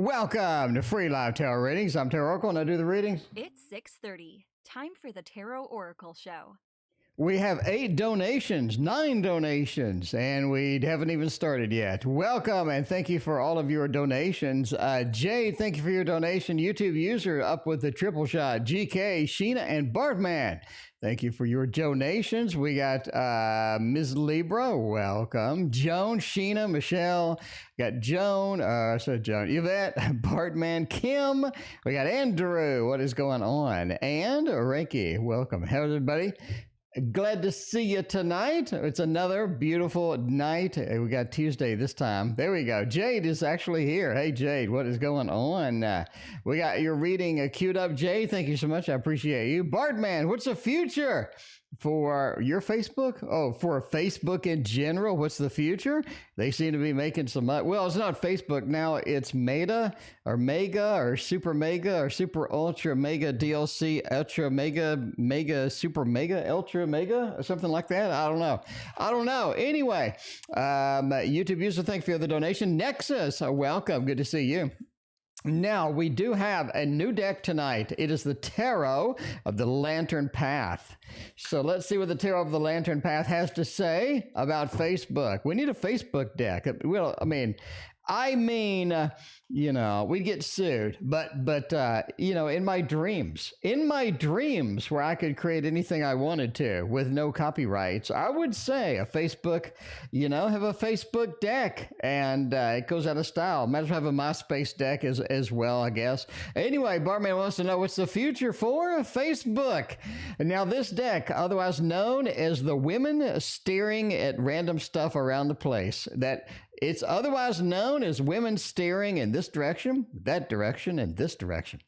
Welcome to Free Live Tarot Readings. I'm Tarot Oracle and I do the readings. It's 6:30. Time for the Tarot Oracle Show. We have 9 donations, and we haven't even started yet. Welcome and thank you for all of your donations. Jade, thank you for your donation. YouTube user up with the triple shot. GK, Sheena, and Bartman, thank you for your donations. We got Ms. Libra, welcome. Joan, Sheena, Michelle, got Joan, Yvette, Bartman, Kim, we got Andrew, what is going on? And Reiki, welcome. How's everybody? Glad to see you tonight. It's another beautiful night. We got Tuesday this time. There we go. Jade is actually here. Hey, Jade, what is going on? We got your reading queued up. Jade, thank you so much. I appreciate you. Bartman, what's the future for your Facebook? Oh, for Facebook in general, what's the future? They seem to be making some money. Well, it's not Facebook now. It's Meta or Mega or Super Mega or Super Ultra Mega DLC Ultra Mega Super Mega Ultra Mega or something like that. I don't know. Anyway, YouTube user, thank you for the donation. Nexus, welcome. Good to see you. Now, we do have a new deck tonight. It is the Tarot of the Lantern Path. So let's see what the Tarot of the Lantern Path has to say about Facebook. We need a Facebook deck. Well, we'd get sued, but in my dreams where I could create anything I wanted to with no copyrights, I would say a Facebook, have a Facebook deck, and it goes out of style. Might as well have a MySpace deck as well, I guess. Anyway, Bartman wants to know what's the future for Facebook. And now this deck, otherwise known as the women staring at random stuff around the place, that it's otherwise known as women staring in this direction, that direction, and this direction.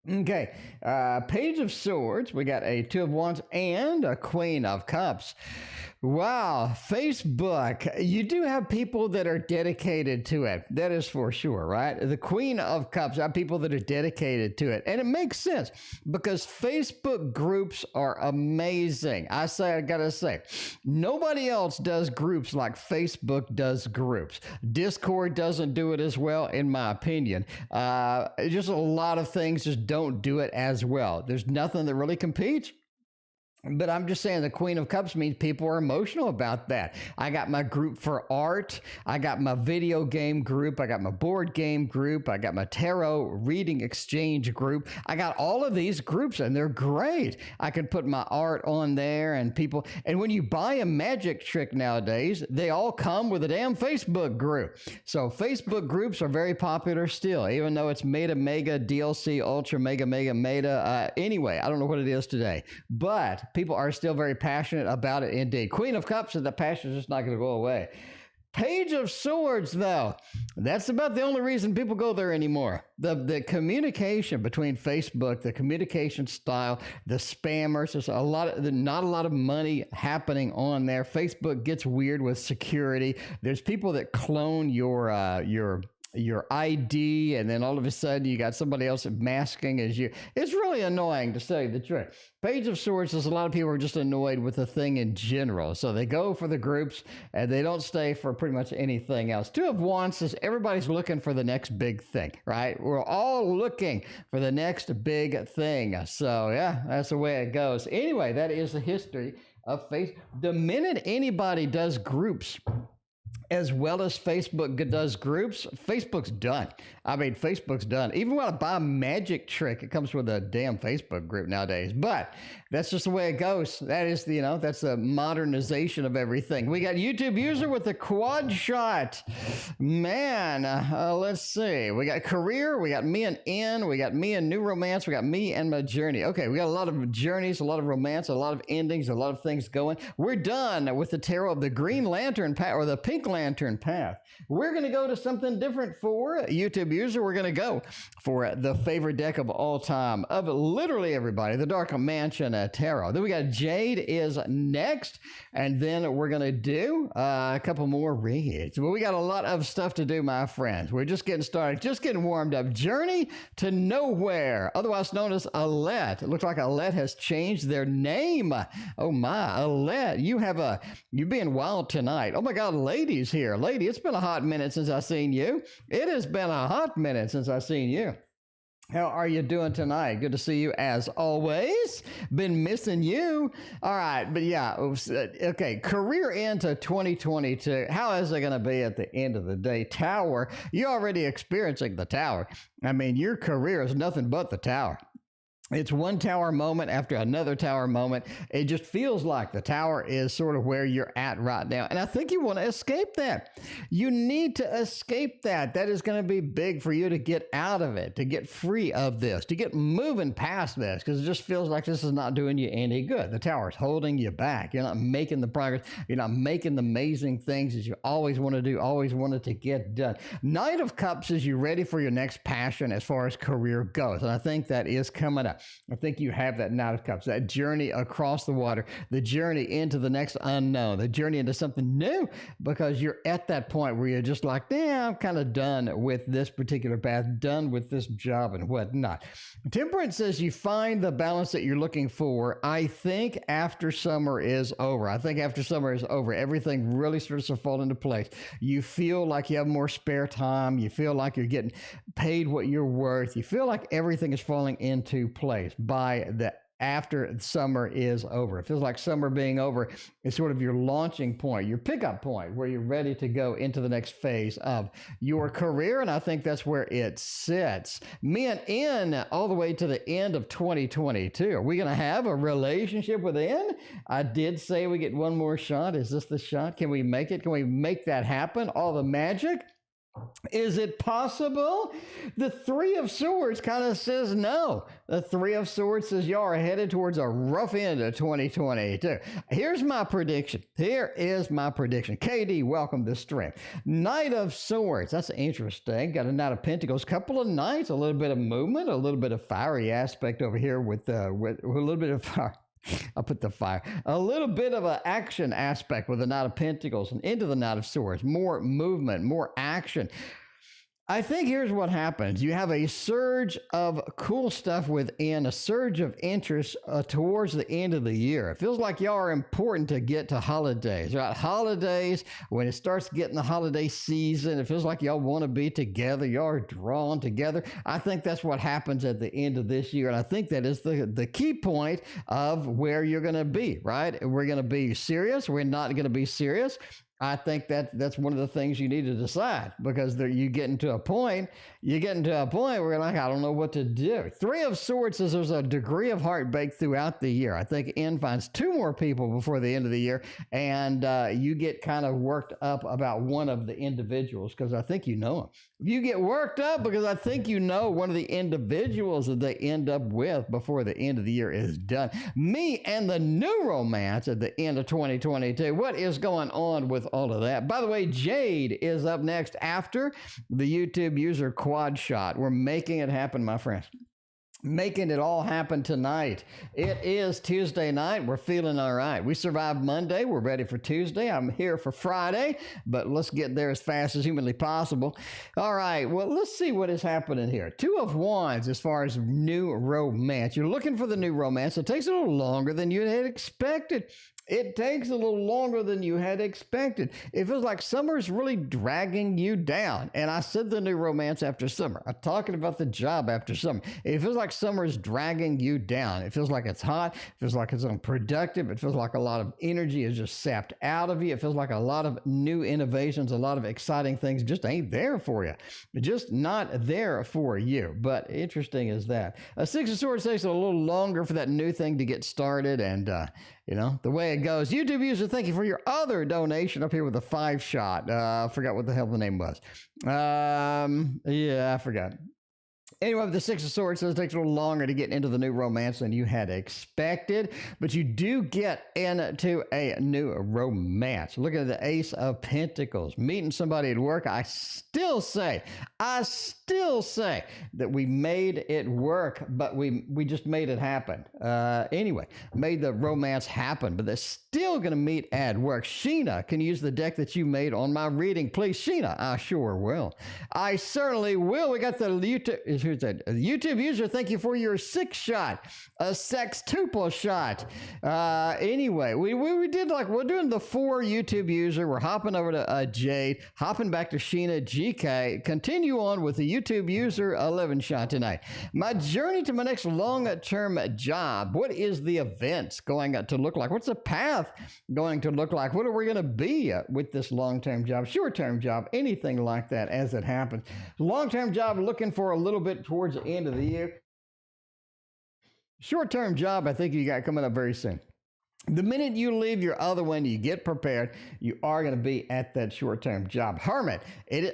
Okay, Page of Swords, we got a 2 of Wands and a Queen of Cups. Wow, Facebook, you do have people that are dedicated to it. That is for sure, right? The Queen of Cups are people that are dedicated to it. And it makes sense because Facebook groups are amazing. I gotta say, nobody else does groups like Facebook does groups. Discord doesn't do it as well, in my opinion. Just a lot of things just don't do it as well. There's nothing that really competes. But I'm just saying the Queen of Cups means people are emotional about that. I got my group for art. I got my video game group. I got my board game group. I got my tarot reading exchange group. I got all of these groups and they're great. I can put my art on there and people. And when you buy a magic trick nowadays, they all come with a damn Facebook group. So Facebook groups are very popular still, even though it's Meta, Mega, DLC, Ultra, Mega, Meta. Anyway, I don't know what it is today, but people are still very passionate about it indeed. Queen of Cups, and the passion is just not going to go away. Page of Swords, though, that's about the only reason people go there anymore. The communication between Facebook, the communication style, the spammers, there's not a lot of money happening on there. Facebook gets weird with security. There's people that clone your ID, and then all of a sudden you got somebody else masking as you. It's really annoying, to say the truth. Page of Swords is a lot of people are just annoyed with the thing in general. So they go for the groups and they don't stay for pretty much anything else. 2 of Wands is everybody's looking for the next big thing, right? We're all looking for the next big thing. So yeah, that's the way it goes. Anyway, that is the history of Facebook. The minute anybody does groups as well as Facebook does groups, Facebook's done. Facebook's done. Even when I buy a magic trick, it comes with a damn Facebook group nowadays. But that's just the way it goes. That is that's the modernization of everything. We got YouTube user with the quad shot. Man, let's see. We got career. We got me and N. We got me and new romance. We got me and my journey. Okay, we got a lot of journeys, a lot of romance, a lot of endings, a lot of things going. We're done with the tarot of the Green Lantern Path or the Pink Lantern Path. We're going to go to something different for YouTube user. We're going to go for the favorite deck of all time of literally everybody, the Dark Mansion Tarot. Then we got Jade is next, and then we're going to do a couple more reads. Well, we got a lot of stuff to do, my friends. We're just getting started, just getting warmed up. Journey to Nowhere, otherwise known as Alette. It looks like Alette has changed their name. Oh my, Alette, you're being wild tonight. Oh my God, ladies, here. Lady, it's been a hot minute since I've seen you. It has been a hot minute since I've seen you. How are you doing tonight? Good to see you as always. Been missing you. All right, but yeah, okay. Career into 2022. How is it going to be at the end of the day? Tower, you're already experiencing the tower. I mean, your career is nothing but the tower. It's one tower moment after another tower moment. It just feels like the tower is sort of where you're at right now. And I think you want to escape that. You need to escape that. That is going to be big for you to get out of it, to get free of this, to get moving past this, because it just feels like this is not doing you any good. The tower is holding you back. You're not making the progress. You're not making the amazing things that you always want to do, always wanted to get done. Knight of Cups is you ready for your next passion as far as career goes. And I think that is coming up. I think you have that Knight of Cups, that journey across the water, the journey into the next unknown, the journey into something new, because you're at that point where you're just like, yeah, I'm kind of done with this particular path, done with this job and whatnot. Temperance says you find the balance that you're looking for. I think after summer is over. I think after summer is over, everything really starts to fall into place. You feel like you have more spare time. You feel like you're getting paid what you're worth. You feel like everything is falling into place by the after summer is over. It feels like summer being over is sort of your launching point, your pickup point, where you're ready to go into the next phase of your career. And I think that's where it sits. Men in all the way to the end of 2022. Are we going to have a relationship within? I did say we get one more shot. Is this the shot? Can we make it? Can we make that happen? All the magic? Is it possible? The Three of Swords kind of says no. The Three of Swords says y'all are headed towards a rough end of 2022. Here's my prediction. Here is my prediction. KD, welcome to the stream. Knight of Swords. That's interesting. Got a Knight of Pentacles. Couple of knights. A little bit of movement. A little bit of fiery aspect over here with a little bit of fire. I'll put the fire. A little bit of an action aspect with the Knight of Pentacles and into the Knight of Swords. More movement, more action. I think here's what happens. You have a surge of cool stuff within, a surge of interest towards the end of the year. It feels like y'all are important to get to holidays, right? Holidays, when it starts getting the holiday season, it feels like y'all want to be together. Y'all are drawn together. I think that's what happens at the end of this year. And I think that is the key point of where you're going to be, right? We're going to be serious. We're not going to be serious. I think that's one of the things you need to decide, because you get into a point where you're like, I don't know what to do. Three of Swords says there's a degree of heartbreak throughout the year. I think N finds two more people before the end of the year, and you get kind of worked up about one of the individuals, because I think you know them. You get worked up because I think you know one of the individuals that they end up with before the end of the year is done. Me and the new romance at the end of 2022. What is going on with all of that? By the way, Jade is up next after the YouTube user Quad Shot. We're making it happen, my friends. Making it all happen tonight. It is Tuesday night. We're feeling all right. We survived Monday. We're ready for Tuesday. I'm here for Friday, but let's get there as fast as humanly possible. All right. Well, let's see what is happening here. Two of Wands as far as new romance. You're looking for the new romance. It takes a little longer than you had expected. It takes a little longer than you had expected. It feels like summer's really dragging you down. And I said the new romance after summer. I'm talking about the job after summer. It feels like summer's dragging you down. It feels like it's hot. It feels like it's unproductive. It feels like a lot of energy is just sapped out of you. It feels like a lot of new innovations, a lot of exciting things just ain't there for you. Just not there for you. But interesting is that. A Six of Swords takes a little longer for that new thing to get started. And, you know, the way it goes. YouTube user, thank you for your other donation up here with a 5-shot. I forgot what the hell the name was. Yeah, I forgot. Anyway, the Six of Swords says it takes a little longer to get into the new romance than you had expected, but you do get into a new romance. Look at the Ace of Pentacles. Meeting somebody at work. I still say that we made it work, but we just made it happen. Anyway, made the romance happen, but they're still going to meet at work. Sheena, can you use the deck that you made on my reading, please? Sheena, I sure will. I certainly will. We got the YouTube. who's that? YouTube user, thank you for your 6-shot, a sextuple shot. Anyway, we did we're doing the 4 YouTube user. We're hopping over to Jade, hopping back to Sheena, GK. Continue on with the YouTube user 11 shot tonight. My journey to my next long-term job. What is the events going to look like? What's the path going to look like? What are we going to be with this long-term job, short-term job, anything like that as it happens? Long-term job, looking for a little bit towards the end of the year. Short-term job, I think you got coming up very soon. The minute you leave your other one, you get prepared, you are going to be at that short-term job. Hermit,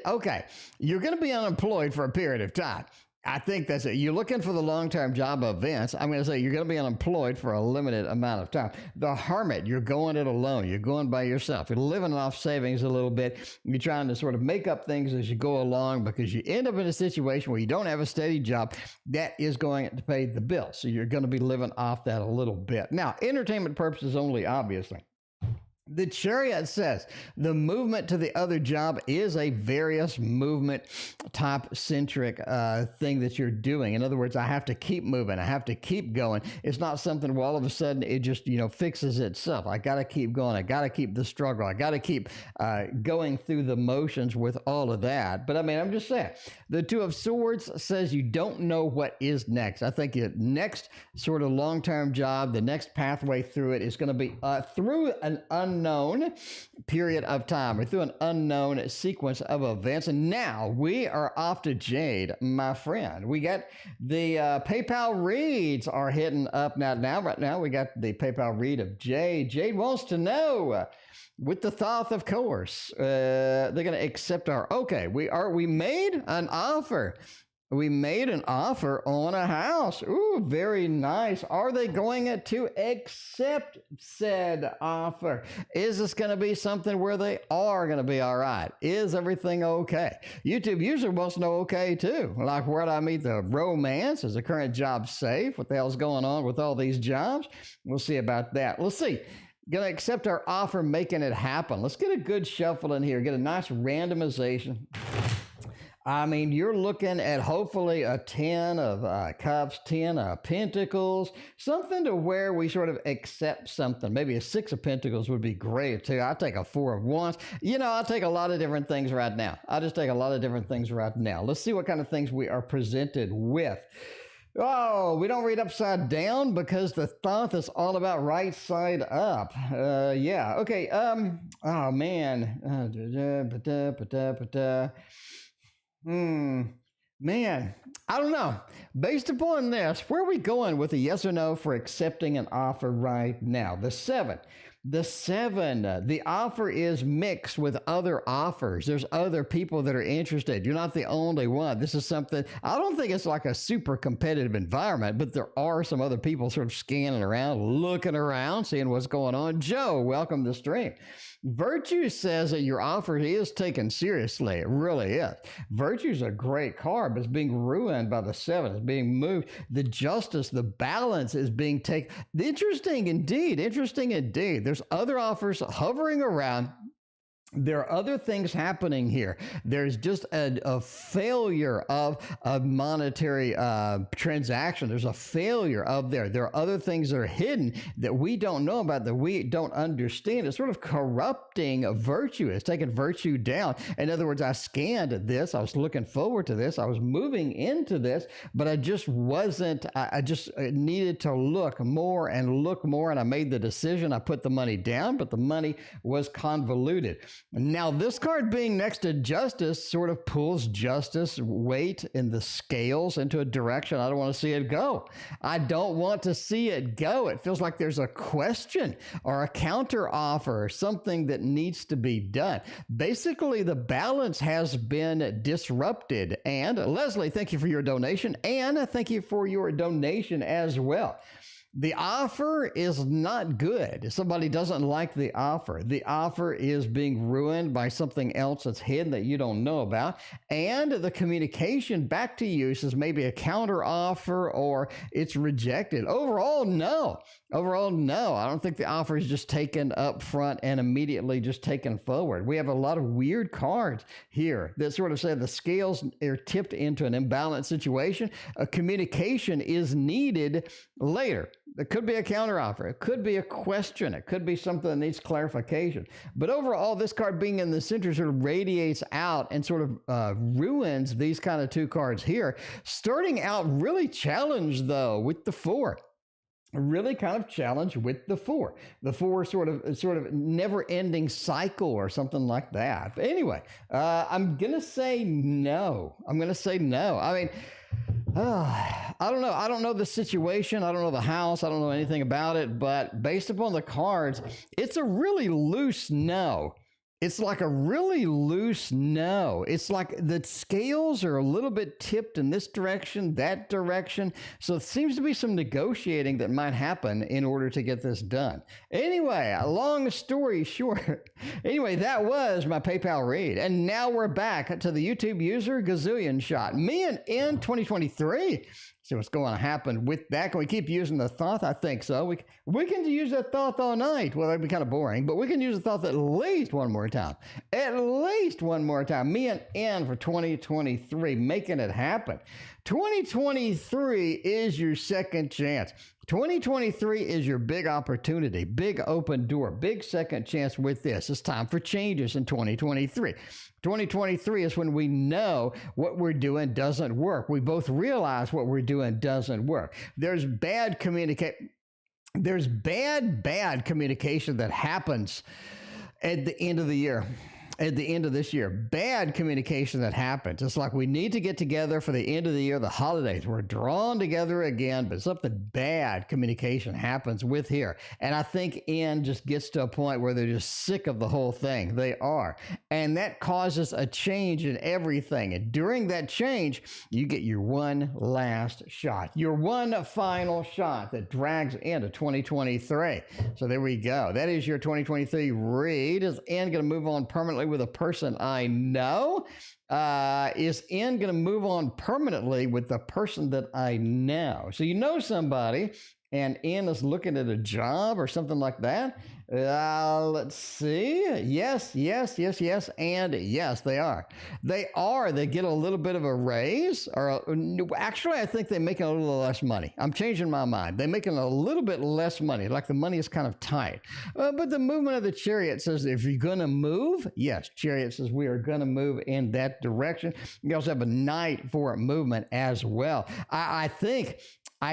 okay, you're going to be unemployed for a period of time. I think that's it. You're looking for the long-term job events. I'm going to say you're going to be unemployed for a limited amount of time. The hermit, you're going it alone. You're going by yourself. You're living off savings a little bit. You're trying to sort of make up things as you go along because you end up in a situation where you don't have a steady job that is going to pay the bill. So you're going to be living off that a little bit. Now, entertainment purposes only, obviously. The Chariot says the movement to the other job is a various movement type centric thing that you're doing. In other words, I have to keep moving. I have to keep going. It's not something where all of a sudden it just, fixes itself. I got to keep going. I got to keep the struggle. I got to keep going through the motions with all of that. But I mean, I'm just saying the Two of Swords says you don't know what is next. I think your next sort of long-term job, the next pathway through it is going to be through an unknown period of time or through an unknown sequence of events. And now we are off to Jade, my friend. We got the PayPal reads are hitting up now. Right now we got the PayPal read of Jade. Jade wants to know, with the thought, of course, they're going to accept our, okay, we made an offer. We made an offer on a house. Ooh, very nice. Are they going to accept said offer? Is this going to be something where they are going to be all right? Is everything okay? YouTube user wants to know okay too. Like, where do I meet the romance? Is the current job safe? What the hell's going on with all these jobs? We'll see about that. We'll see. Going to accept our offer, making it happen. Let's get a good shuffle in here. Get a nice randomization. I mean, you're looking at hopefully a 10 of cups, 10 of pentacles, something to where we sort of accept something. Maybe a 6 of pentacles would be great too. I'll take a 4 of wands. I'll take a lot of different things right now. I'll just take a lot of different things right now. Let's see what kind of things we are presented with. Oh, we don't read upside down because the thought is all about right side up. Yeah. Okay. Oh man. Man, I don't know. Based upon this, where are we going with a yes or no for accepting an offer right now? The 7. The offer is mixed with other offers. There's other people that are interested. You're not the only one. This is something, I don't think it's like a super competitive environment, but there are some other people sort of scanning around, looking around, seeing what's going on. Joe, welcome to the stream. Virtue says that your offer is taken seriously. It really is. Virtue's a great card, but it's being ruined by the 7. It's being moved. The justice, the balance is being taken. Interesting indeed. There's other offers hovering around. There are other things happening here. There's just a failure of a monetary transaction. There's a failure of there. There are other things that are hidden that we don't know about, that we don't understand. It's sort of corrupting virtue. It's taking virtue down. In other words, I scanned this. I was looking forward to this. I was moving into this, but I just wasn't. I just needed to look more. And I made the decision. I put the money down, but the money was convoluted. Now, this card being next to justice sort of pulls justice weight in the scales into a direction I don't want to see it go. I don't want to see it go. It feels like there's a question or a counter offer or something that needs to be done. Basically, the balance has been disrupted. And Leslie, thank you for your donation. And thank you for your donation as well. The offer is not good. If somebody doesn't like the offer is being ruined by something else that's hidden that you don't know about. And the communication back to you says maybe a counter offer or it's rejected. Overall, no. Overall, no. I don't think the offer is just taken up front and immediately just taken forward. We have a lot of weird cards here that sort of say the scales are tipped into an imbalanced situation. A communication is needed later. There could be a counteroffer. It could be a question. It could be something that needs clarification. But overall, this card being in the center sort of radiates out and sort of ruins these kind of two cards here. Starting out really challenged, though, with the 4. Really kind of challenged with the 4. The 4 sort of never-ending cycle or something like that. But anyway, I'm gonna say no. I mean, I don't know. I don't know the situation. I don't know the house. I don't know anything about it. But based upon the cards, it's a really loose no. It's like a really loose no. It's like the scales are a little bit tipped in this direction, that direction. So it seems to be some negotiating that might happen in order to get this done. Anyway, long story short. Anyway, that was my PayPal read. And now we're back to the YouTube user Gazillion Shot. Me and in 2023. See what's going to happen with that. Can we keep using the thought? I think so. We can use that thought all night. Well, that'd be kind of boring, but we can use the thought at least one more time. At least one more time. Me and N for 2023, making it happen. 2023 is your second chance. 2023 is your big opportunity, big open door, big second chance with this. It's time for changes in 2023. 2023 is when we know what we're doing doesn't work. We both realize what we're doing doesn't work. There's bad communication that happens at the end of the year. At the end of this year, bad communication that happens. It's like we need to get together for the end of the year, the holidays. We're drawn together again, but something bad communication happens with here. And I think N just gets to a point where they're just sick of the whole thing. They are. And that causes a change in everything. And during that change, you get your one last shot, your one final shot that drags into 2023. So there we go. That is your 2023 read. Is N going to move on permanently with a person I know? Is N going to move on permanently with the person that I know? So you know somebody and N is looking at a job or something like that. Let's see. Yes, and yes, they are. They get a little bit of a raise, or actually, I think they're making a little less money. I'm changing my mind. They're making a little bit less money, like the money is kind of tight. But the movement of the Chariot says, if you're going to move, yes, Chariot says we are going to move in that direction. You also have a Knight for movement as well. I think that I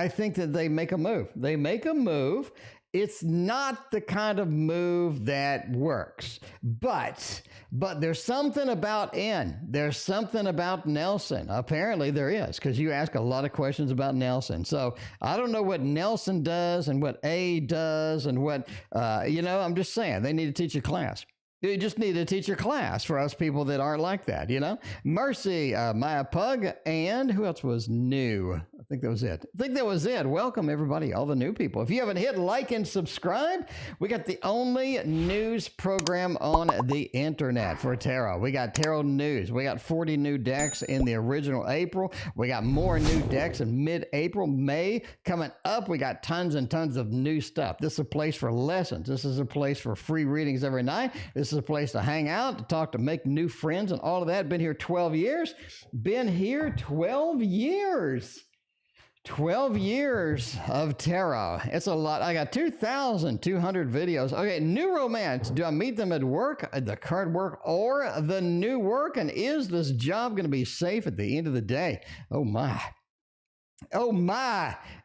think that they make a move. They make a move. It's not the kind of move that works, but there's something about N. There's something about Nelson. Apparently there is, because you ask a lot of questions about Nelson. So I don't know what Nelson does and what A does and what, I'm just saying they need to teach a class. You just need to teach a class for us people that aren't like that, you know? Mercy, Maya Pug, and who else was new? I think that was it. Welcome, everybody, all the new people. If you haven't hit like and subscribe, we got the only news program on the internet for tarot. We got tarot news. We got 40 new decks in the original April. We got more new decks in mid-April, May coming up. We got tons and tons of new stuff. This is a place for lessons. This is a place for free readings every night. This is a place to hang out, to talk, to make new friends and all of that. Been here 12 years. 12 years of tarot. It's a lot. I got 2,200 videos. Okay, new romance. Do I meet them at work, at the current work, or the new work? And is this job going to be safe at the end of the day? Oh my.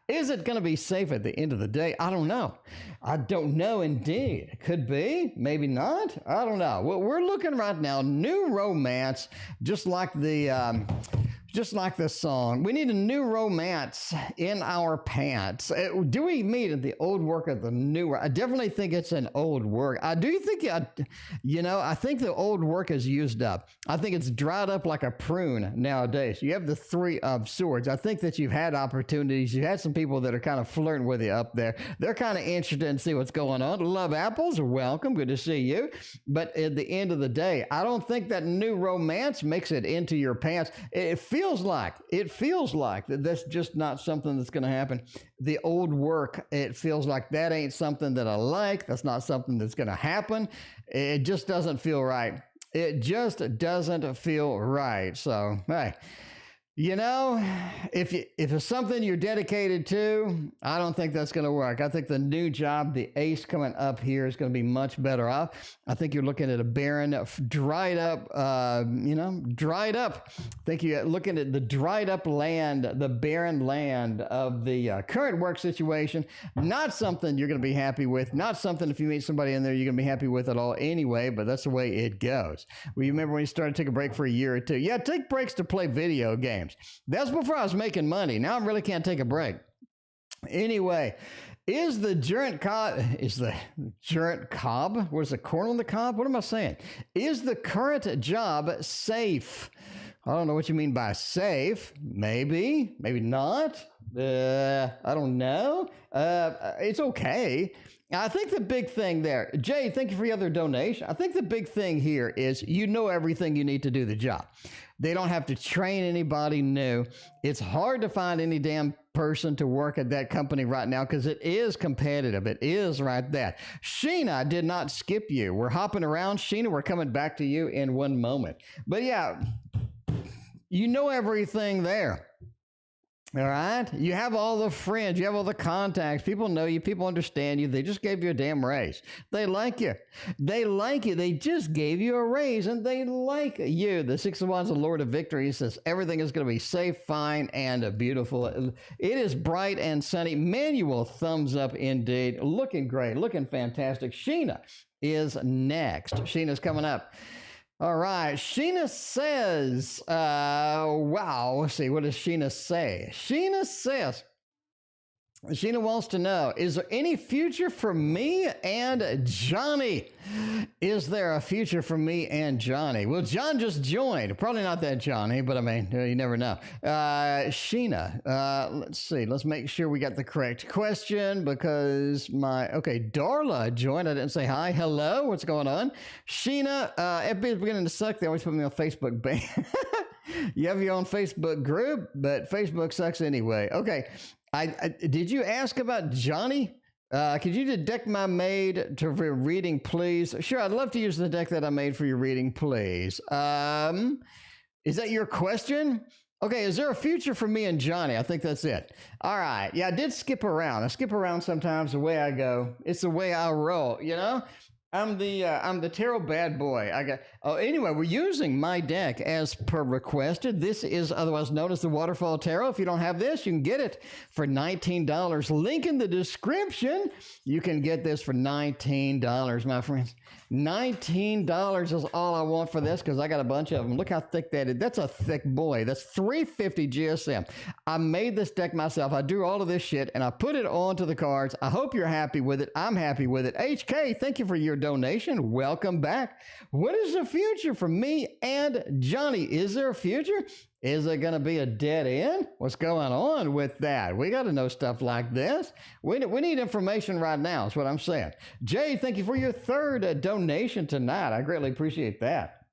Is it going to be safe at the end of the day? I don't know. I don't know indeed. It could be, maybe not. I don't know. Well, we're looking right now, new romance, just like the Just like this song, we need a new romance in our pants. Do we meet the old work of the new work? I definitely think it's an old work. I do think, I think the old work is used up. I think it's dried up like a prune nowadays. You have the Three of Swords. I think that you've had opportunities. You had some people that are kind of flirting with you up there. They're kind of interested in see what's going on. Love apples, welcome. Good to see you. But at the end of the day, I don't think that new romance makes it into your pants. It feels like that that's just not something that's going to happen. The old work, it feels like that ain't something that I like. That's not something that's going to happen. It just doesn't feel right. It just doesn't feel right. So, hey, if it's something you're dedicated to, I don't think that's going to work. I think the new job, the ace coming up here, is going to be much better off. I think you're looking at a barren, dried up. I think you're looking at the dried up land, the barren land of the current work situation. Not something you're going to be happy with. Not something, if you meet somebody in there, you're going to be happy with at all anyway, but that's the way it goes. Well, you remember when you started to take a break for a year or two? Yeah, take breaks to play video games. That's before I was making money. Now I really can't take a break. Anyway, is the gerent cob? Where's the corn on the cob? What am I saying? Is the current job safe? I don't know what you mean by safe. Maybe not. I don't know. It's okay. I think the big thing there, Jay, thank you for your other donation. I think the big thing here is everything you need to do the job. They don't have to train anybody new. It's hard to find any damn person to work at that company right now because it is competitive. It is right there. Sheena, I did not skip you. We're hopping around. Sheena, we're coming back to you in one moment. But yeah, everything there. All right. You have all the friends. You have all the contacts. People know you. People understand you. They just gave you a damn raise. They like you. They like you. They just gave you a raise and they like you. The Six of Wands, the Lord of Victory, says everything is going to be safe, fine, and beautiful. It is bright and sunny. Manual thumbs up indeed. Looking great. Looking fantastic. Sheena is next. Sheena's coming up. All right. Sheena says, wow. Let's see. What does Sheena say? Sheena says, Sheena wants to know, is there any future for me and Johnny? Is there a future for me and Johnny? Well, John just joined. Probably not that Johnny, but I mean, you never know. Sheena, let's see. Let's make sure we got the correct question because Darla joined. I didn't say hi. Hello. What's going on? Sheena, everybody's beginning to suck. They always put me on Facebook ban. You have your own Facebook group, but Facebook sucks anyway. Okay. Did you ask about Johnny? Could you the deck I made for reading, please? Sure, I'd love to use the deck that I made for your reading, please. Is that your question? Okay, is there a future for me and Johnny? I think that's it. All right. Yeah, I did skip around. I skip around sometimes the way I go. It's the way I roll, I'm the tarot bad boy. Anyway, we're using my deck as per requested. This is otherwise known as the Waterfall Tarot. If you don't have this, you can get it for $19. Link in the description. You can get this for $19, my friends. $19 is all I want for this because I got a bunch of them. Look how thick that is. That's a thick boy. That's 350 GSM. I made this deck myself. I drew all of this shit and I put it onto the cards. I hope you're happy with it. I'm happy with it. HK, thank you for your donation. Welcome back. What is the future for me and Johnny? Is there a future? Is it going to be a dead end? What's going on with that? We got to know stuff like this. We need information right now is what I'm saying. Jay, thank you for your third donation tonight. I greatly appreciate that.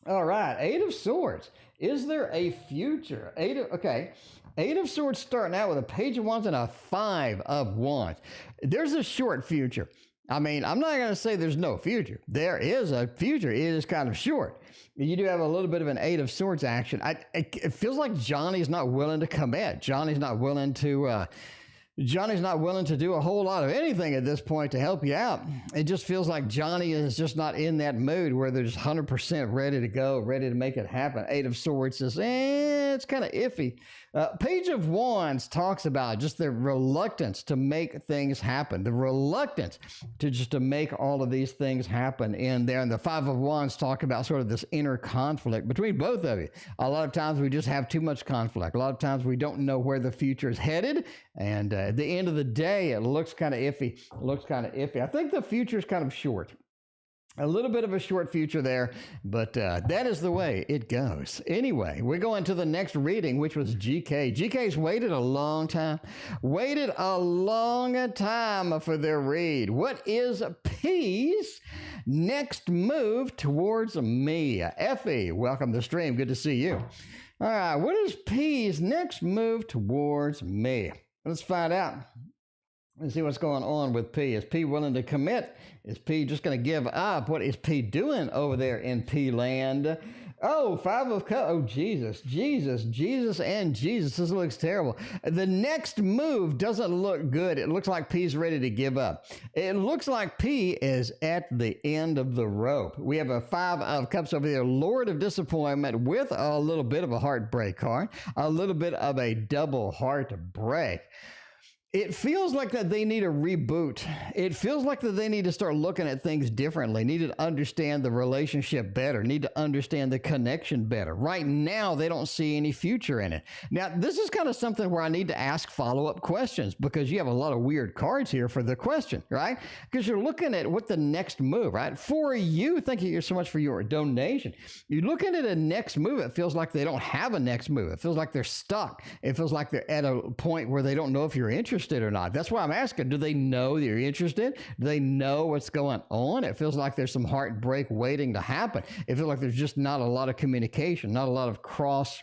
All right. 8 of Swords. Is there a future? 8 of Swords starting out with a Page of Wands and a 5 of Wands. There's a short future. I mean, I'm not going to say there's no future. There is a future. It is kind of short. You do have a little bit of an 8 of Swords action. It feels like Johnny's not willing to commit. Johnny's not willing to Johnny's not willing to do a whole lot of anything at this point to help you out. It just feels like Johnny is just not in that mood where they're just 100% ready to go, ready to make it happen. Eight of Swords says, it's kind of iffy. Page of Wands talks about just the reluctance to make things happen, the reluctance to make all of these things happen in there. And the Five of Wands talk about sort of this inner conflict between both of you. A lot of times we just have too much conflict. A lot of times we don't know where the future is headed. And at the end of the day, it looks kind of iffy. I think the future is kind of short. A little bit of a short future there, but that is the way it goes. Anyway, we're going to the next reading, which was GK. GK's waited a long time for their read. What is P's next move towards me? Effie, welcome to the stream. Good to see you. All right, what is P's next move towards me? Let's find out. Let's see what's going on with P. Is P willing to commit? Is P just going to give up? What is P doing over there in P land? Oh, Five of Cups. Oh, Jesus. This looks terrible. The next move doesn't look good. It looks like P's ready to give up. It looks like P is at the end of the rope. We have a Five of Cups over there, Lord of Disappointment, with a little bit of a heartbreak card, a little bit of a double heartbreak. It feels like that they need a reboot. It feels like that they need to start looking at things differently, need to understand the relationship better, need to understand the connection better. Right now, they don't see any future in it. Now, this is kind of something where I need to ask follow-up questions because you have a lot of weird cards here for the question, right? Because you're looking at what the next move, right? For you, thank you so much for your donation. You're looking at a next move. It feels like they don't have a next move. It feels like they're stuck. It feels like they're at a point where they don't know if you're interested or not. That's why I'm asking, do they know that you're interested? Do they know what's going on? It feels like there's some heartbreak waiting to happen. It feels like there's just not a lot of communication, not a lot of crossing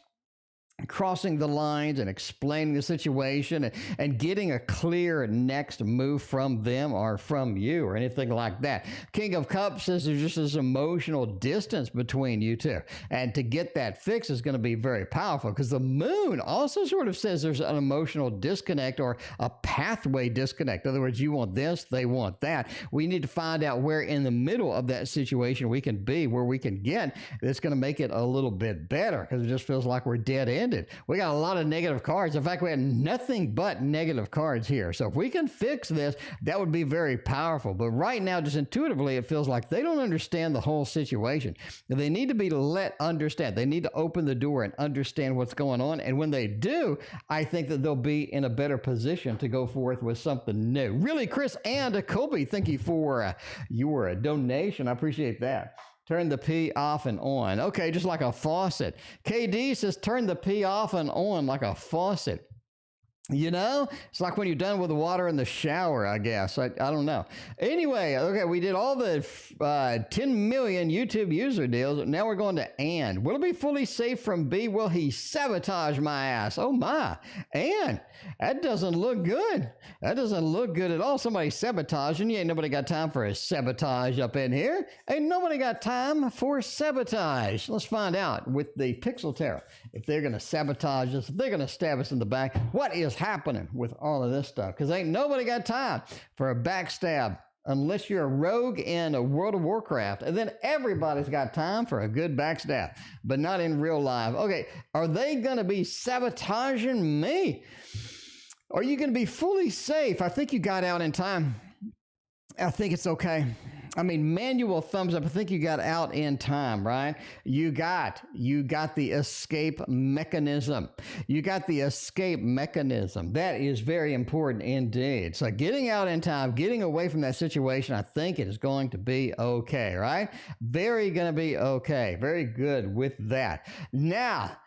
the lines and explaining the situation and getting a clear next move from them or from you or anything like that. King of Cups says there's just this emotional distance between you two. And to get that fixed is going to be very powerful because the moon also sort of says there's an emotional disconnect or a pathway disconnect. In other words, you want this, they want that. We need to find out where in the middle of that situation we can be, where we can get that's going to make it a little bit better because it just feels like we're dead ended. We got a lot of negative cards. In fact, we had nothing but negative cards here. So if we can fix this, that would be very powerful. But right now, just intuitively, it feels like they don't understand the whole situation. They need to be let understand. They need to open the door and understand what's going on. And when they do, I think that they'll be in a better position to go forth with something new. Really, Chris and Colby, thank you for your donation. I appreciate that. Turn the P off and on. Okay, just like a faucet. KD says turn the P off and on like a faucet. You know, it's like when you're done with the water in the shower, I guess. I don't know. Anyway, okay, we did all the 10 million YouTube user deals. Now we're going to and. Will it be fully safe from B? Will he sabotage my ass? Oh, my. And that doesn't look good. That doesn't look good at all. Somebody sabotaging you. Ain't nobody got time for a sabotage up in here. Ain't nobody got time for sabotage. Let's find out with the Pixel Tarot if they're going to sabotage us, if they're going to stab us in the back. What is happening with all of this stuff? Because ain't nobody got time for a backstab unless you're a rogue in a World of Warcraft. And then everybody's got time for a good backstab, but not in real life. Okay, are they going to be sabotaging me? Are you going to be fully safe? I think you got out in time. I think it's okay. I mean, manual thumbs up. I think you got out in time, right? You got the escape mechanism. You got the escape mechanism. That is very important indeed. So getting out in time, getting away from that situation, I think it is going to be okay, right? Very going to be okay. Very good with that. Now,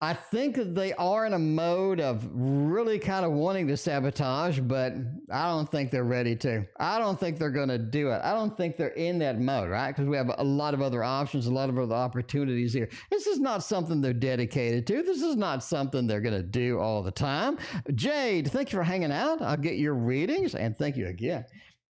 I think that they are in a mode of really kind of wanting to sabotage, but I don't think they're ready to. I don't think they're going to do it. I don't think they're in that mode, right? Because we have a lot of other options, a lot of other opportunities here. This is not something they're dedicated to. This is not something they're going to do all the time. Jade, thank you for hanging out. I'll get your readings, and thank you again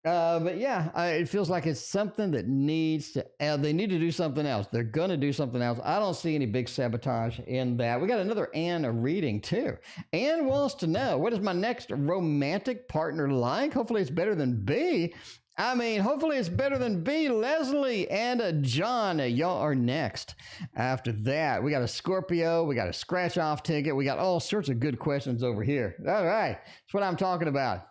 But yeah, it feels like it's something that needs to, they need to do something else. They're going to do something else. I don't see any big sabotage in that. We got another Ann reading too. Ann wants to know, what is my next romantic partner like? Hopefully it's better than B. I mean, hopefully it's better than B. Leslie and John, y'all are next. After that, we got a Scorpio. We got a scratch off ticket. We got all sorts of good questions over here. All right. That's what I'm talking about.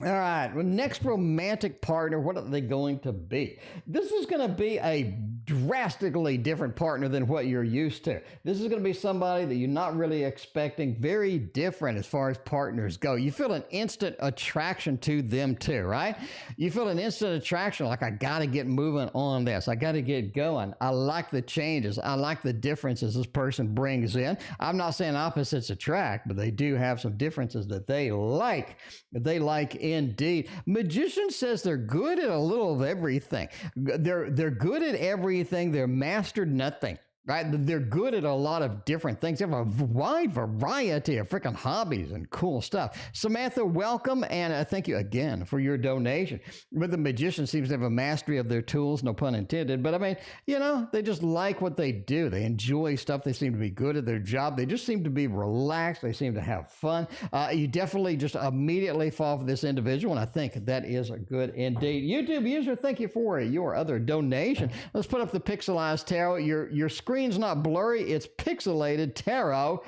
All right, well, next romantic partner, what are they going to be? This is going to be a drastically different partner than what you're used to. This is going to be somebody that you're not really expecting, very different as far as partners go. You feel an instant attraction to them too, right? You feel an instant attraction, like I got to get moving on this. I got to get going. I like the changes. I like the differences this person brings in. I'm not saying opposites attract, but they do have some differences that they like. They like indeed. Magician says they're good at a little of everything. They're good at everything. They're mastered nothing. Right? They're good at a lot of different things. They have a wide variety of freaking hobbies and cool stuff. Samantha, welcome, and thank you again for your donation. But the magician seems to have a mastery of their tools, no pun intended. But I mean, you know, they just like what they do. They enjoy stuff. They seem to be good at their job. They just seem to be relaxed. They seem to have fun. You definitely just immediately fall for this individual, and I think that is good indeed. YouTube user, thank you for your other donation. Let's put up the pixelized tarot. Your screen's not blurry, it's pixelated tarot.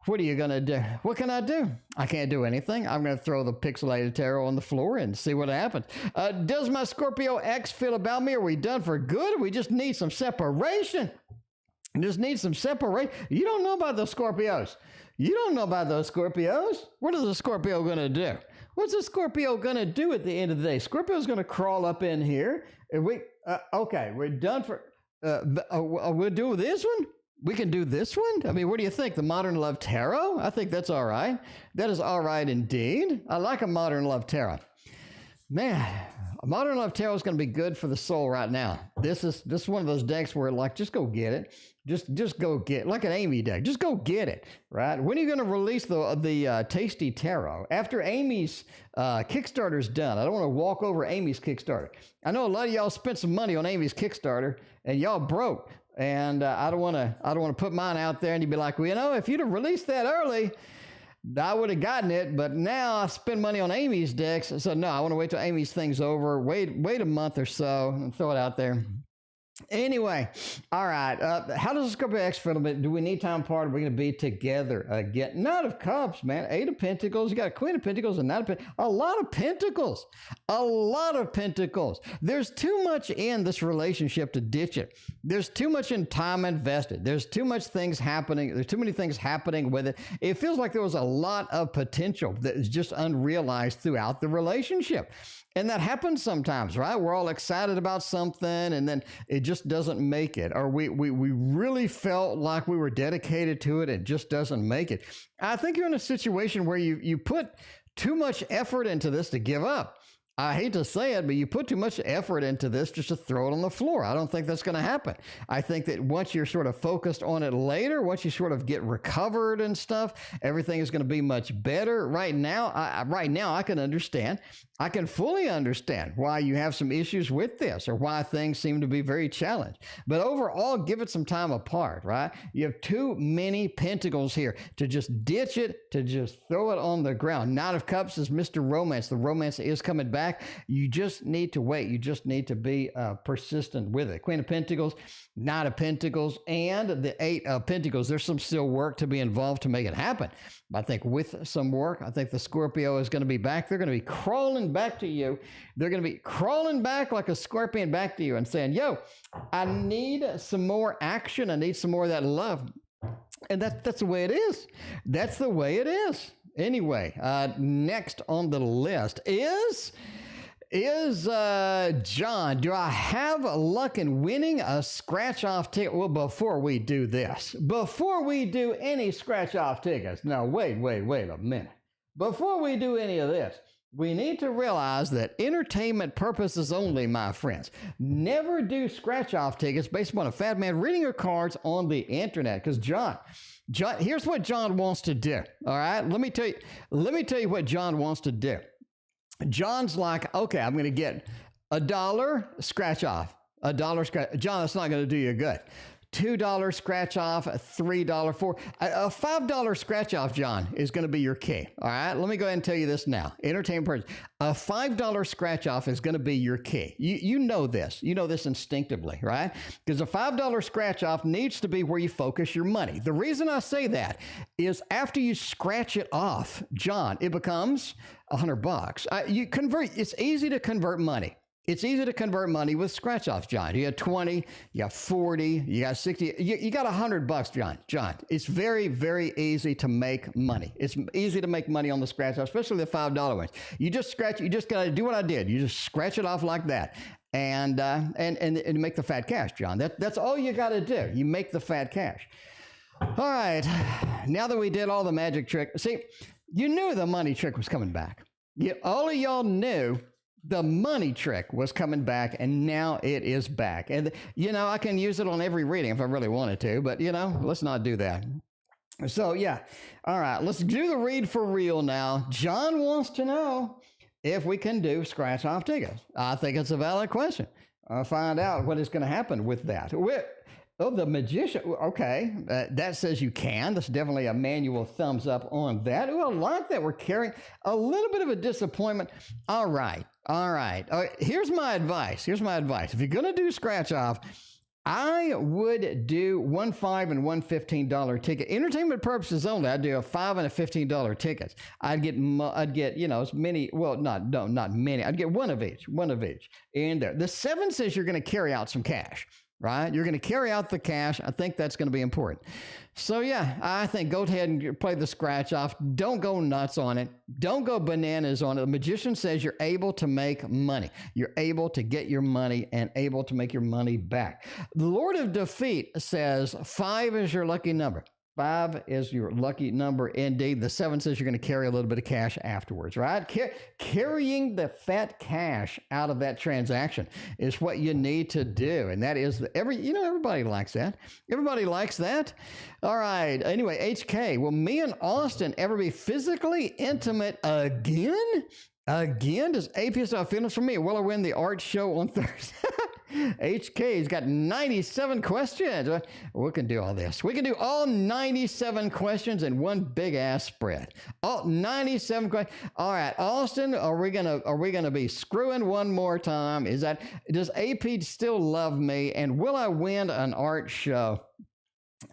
What are you going to do? What can I do? I can't do anything. I'm going to throw the pixelated tarot on the floor and see what happens. Does my Scorpio X feel about me? Are we done for good? We just need some separation. Just need some separation. You don't know about those Scorpios. You don't know about those Scorpios. What is a Scorpio going to do? What's a Scorpio going to do at the end of the day? Scorpio's going to crawl up in here. And okay, we're done for... we'll do this one? We can do this one? I mean, what do you think? The Modern Love Tarot? I think that's all right. That is all right indeed. I like a Modern Love Tarot. Man, a Modern Love Tarot is going to be good for the soul right now. This is one of those decks where, like, just go get it. Just go get it. Like an Amy deck. Just go get it, right? When are you going to release the Tasty Tarot? After Amy's Kickstarter's done. I don't want to walk over Amy's Kickstarter. I know a lot of y'all spent some money on Amy's Kickstarter, and y'all broke. And I don't want to put mine out there, and you'd be like, well, you know, if you'd have released that early, I would have gotten it, but now I spend money on Amy's decks. So no, I want to wait till Amy's thing's over. Wait a month or so and throw it out there. Anyway, all right. How does the Scorpio X feel? Do we need time apart? Are we going to be together again? Knight of Cups, man. 8 of Pentacles. You got a Queen of Pentacles and Knight of Pentacles. A lot of Pentacles. A lot of Pentacles. There's too much in this relationship to ditch it. There's too much in time invested. There's too much things happening. There's too many things happening with it. It feels like there was a lot of potential that is just unrealized throughout the relationship. And that happens sometimes, right? We're all excited about something and then it just doesn't make it. Or we really felt like we were dedicated to it. It just doesn't make it. I think you're in a situation where you put too much effort into this to give up. I hate to say it, but you put too much effort into this just to throw it on the floor. I don't think that's going to happen. I think that once you're sort of focused on it later, once you sort of get recovered and stuff, everything is going to be much better. Right now, I can understand. I can fully understand why you have some issues with this or why things seem to be very challenged. But overall, give it some time apart, right? You have too many Pentacles here to just ditch it, to just throw it on the ground. Knight of Cups is Mr. Romance. The romance is coming back. You just need to wait. You just need to be persistent with it. Queen of Pentacles, Knight of Pentacles, and the 8 of Pentacles. There's some still work to be involved to make it happen. I think with some work, I think the Scorpio is going to be back. They're going to be crawling back to you. They're going to be crawling back like a scorpion back to you and saying, yo, I need some more action. I need some more of that love. And that's the way it is. That's the way it is. Anyway, next on the list is John. Do I have luck in winning a scratch-off ticket? Well, before we do this, before we do any scratch-off tickets, now wait a minute. Before we do any of this, we need to realize that entertainment purposes only, my friends. Never do scratch-off tickets based upon a fat man reading your cards on the internet. Because John, here's what John wants to do. All right, let me tell you what John wants to do. John's like, okay, I'm going to get $1, scratch off. $1 scratch. John, that's not going to do you good. $2 scratch off, $3, $4, a $5 scratch off, John, is going to be your key. All right, let me go ahead and tell you this now. Entertainment purchase, a $5 scratch off is going to be your key. You know this. You know this instinctively, right? Because a $5 scratch off needs to be where you focus your money. The reason I say that is after you scratch it off, John, it becomes $100. You convert. It's easy to convert money. It's easy to convert money with scratch offs, John. You got 20, you got 40, you got 60, you got $100, John. John, it's very, very easy to make money. It's easy to make money on the scratch off, especially the $5 ones. You just scratch, you just got to do what I did. You just scratch it off like that. And make the fat cash, John. That's all you got to do. You make the fat cash. All right. Now that we did all the magic trick, see, you knew the money trick was coming back. All of y'all knew the money trick was coming back, and now it is back. And, I can use it on every reading if I really wanted to, but, let's not do that. So, yeah. All right, let's do the read for real now. John wants to know if we can do scratch-off tickets. I think it's a valid question. I'll find out what is going to happen with that. Oh, the magician. Okay, that says you can. That's definitely a manual thumbs up on that. Oh, I like that. We're carrying a little bit of a disappointment. All right. Here's my advice. If you're going to do scratch off, I would do one $5 and one $15 ticket. Entertainment purposes only. I'd do a $5 and a $15 tickets. I'd get as many. Well, not many. I'd get one of each in there. The 7 says you're going to carry out some cash. Right? You're going to carry out the cash. I think that's going to be important. So, yeah, I think go ahead and play the scratch off. Don't go nuts on it. Don't go bananas on it. The magician says you're able to make money. You're able to get your money and able to make your money back. The Lord of Defeat says 5 is your lucky number. 5 is your lucky number indeed. The 7 says you're going to carry a little bit of cash afterwards, right? Carrying the fat cash out of that transaction is what you need to do. And that is everybody likes that. Everybody likes that. All right. Anyway, HK, will me and Austin ever be physically intimate again? Again? Does AP have feelings for me? Will I win the art show on Thursday? HK's got 97 questions. We can do all this. We can do all 97 questions in one big ass spread. All 97 questions. All right, Austin, are we gonna be screwing one more time? Does AP still love me? And will I win an art show?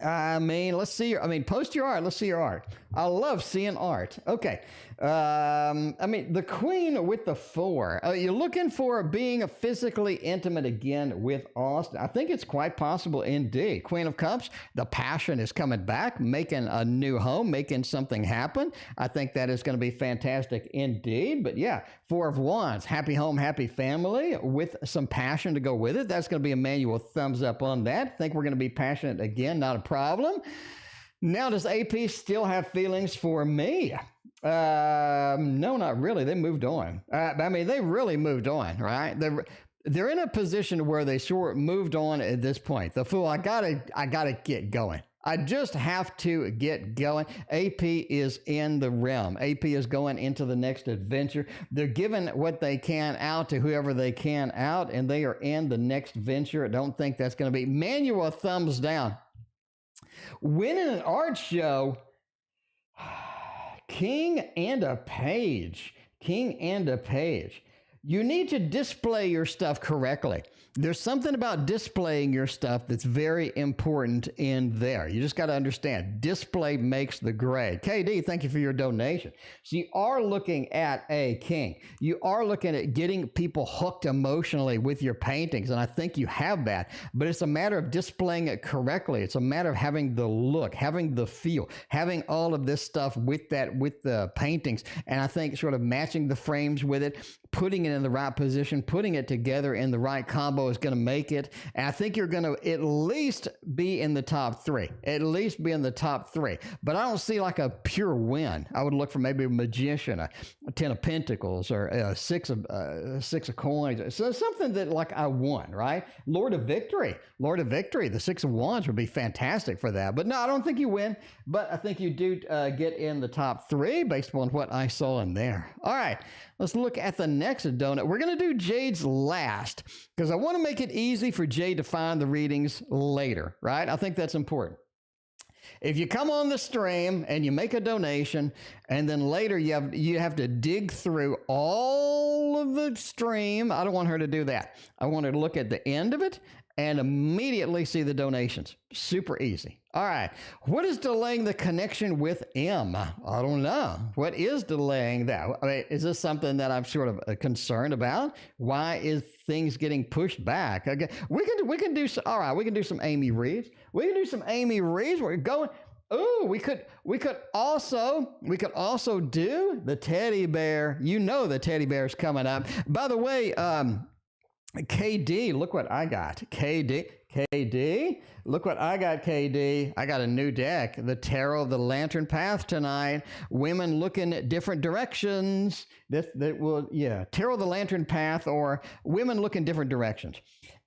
Let's see post your art. Let's see your art. I love seeing art. Okay. The queen with the 4. You're looking for being physically intimate again with Austin. I think it's quite possible indeed. Queen of Cups, the passion is coming back, making a new home, making something happen. I think that is going to be fantastic indeed. But yeah, 4 of Wands, happy home, happy family with some passion to go with it. That's going to be a manual thumbs up on that. Think we're going to be passionate again, not a problem. Now, does AP still have feelings for me? No, not really. They moved on. They really moved on, right? They're in a position where they sort of moved on at this point. The Fool, I gotta get going. I just have to get going. AP is in the realm. AP is going into the next adventure. They're giving what they can out to whoever they can out, and they are in the next venture. I don't think that's going to be manual thumbs down. Winning an art show, King and a Page. You need to display your stuff correctly. There's something about displaying your stuff that's very important in there. You just got to understand, display makes the grade. KD, thank you for your donation. So you are looking at a king. You are looking at getting people hooked emotionally with your paintings, and I think you have that, but it's a matter of displaying it correctly. It's a matter of having the look, having the feel, having all of this stuff with the paintings, and I think sort of matching the frames with it, putting it in the right position, putting it together in the right combo is going to make it. And I think you're going to at least be in the top three, But I don't see like a pure win. I would look for maybe a magician, a 10 of pentacles, or a six of coins. So something that like I won, right? Lord of victory, the 6 of wands would be fantastic for that. But no, I don't think you win, but I think you do get in the top three based upon what I saw in there. All right, let's look at the next donut. We're going to do Jade's last because I want to make it easy for Jade to find the readings later, right? I think that's important. If you come on the stream and you make a donation and then later you have to dig through all of the stream, I don't want her to do that. I want her to look at the end of it and immediately see the donations. Super easy. All right. What is delaying the connection with M? I don't know. What is delaying that? I mean, is this something that I'm sort of concerned about? Why is things getting pushed back? Okay. We can do some, all right, we can do some Amy Reeves. We're going. Oh, we could also do the teddy bear. You know the teddy bear's coming up. By the way, KD, look what I got. KD, look what I got, KD. I got a new deck, the Tarot of the Lantern Path tonight. Women looking at different directions. Tarot of the Lantern Path, or women looking different directions.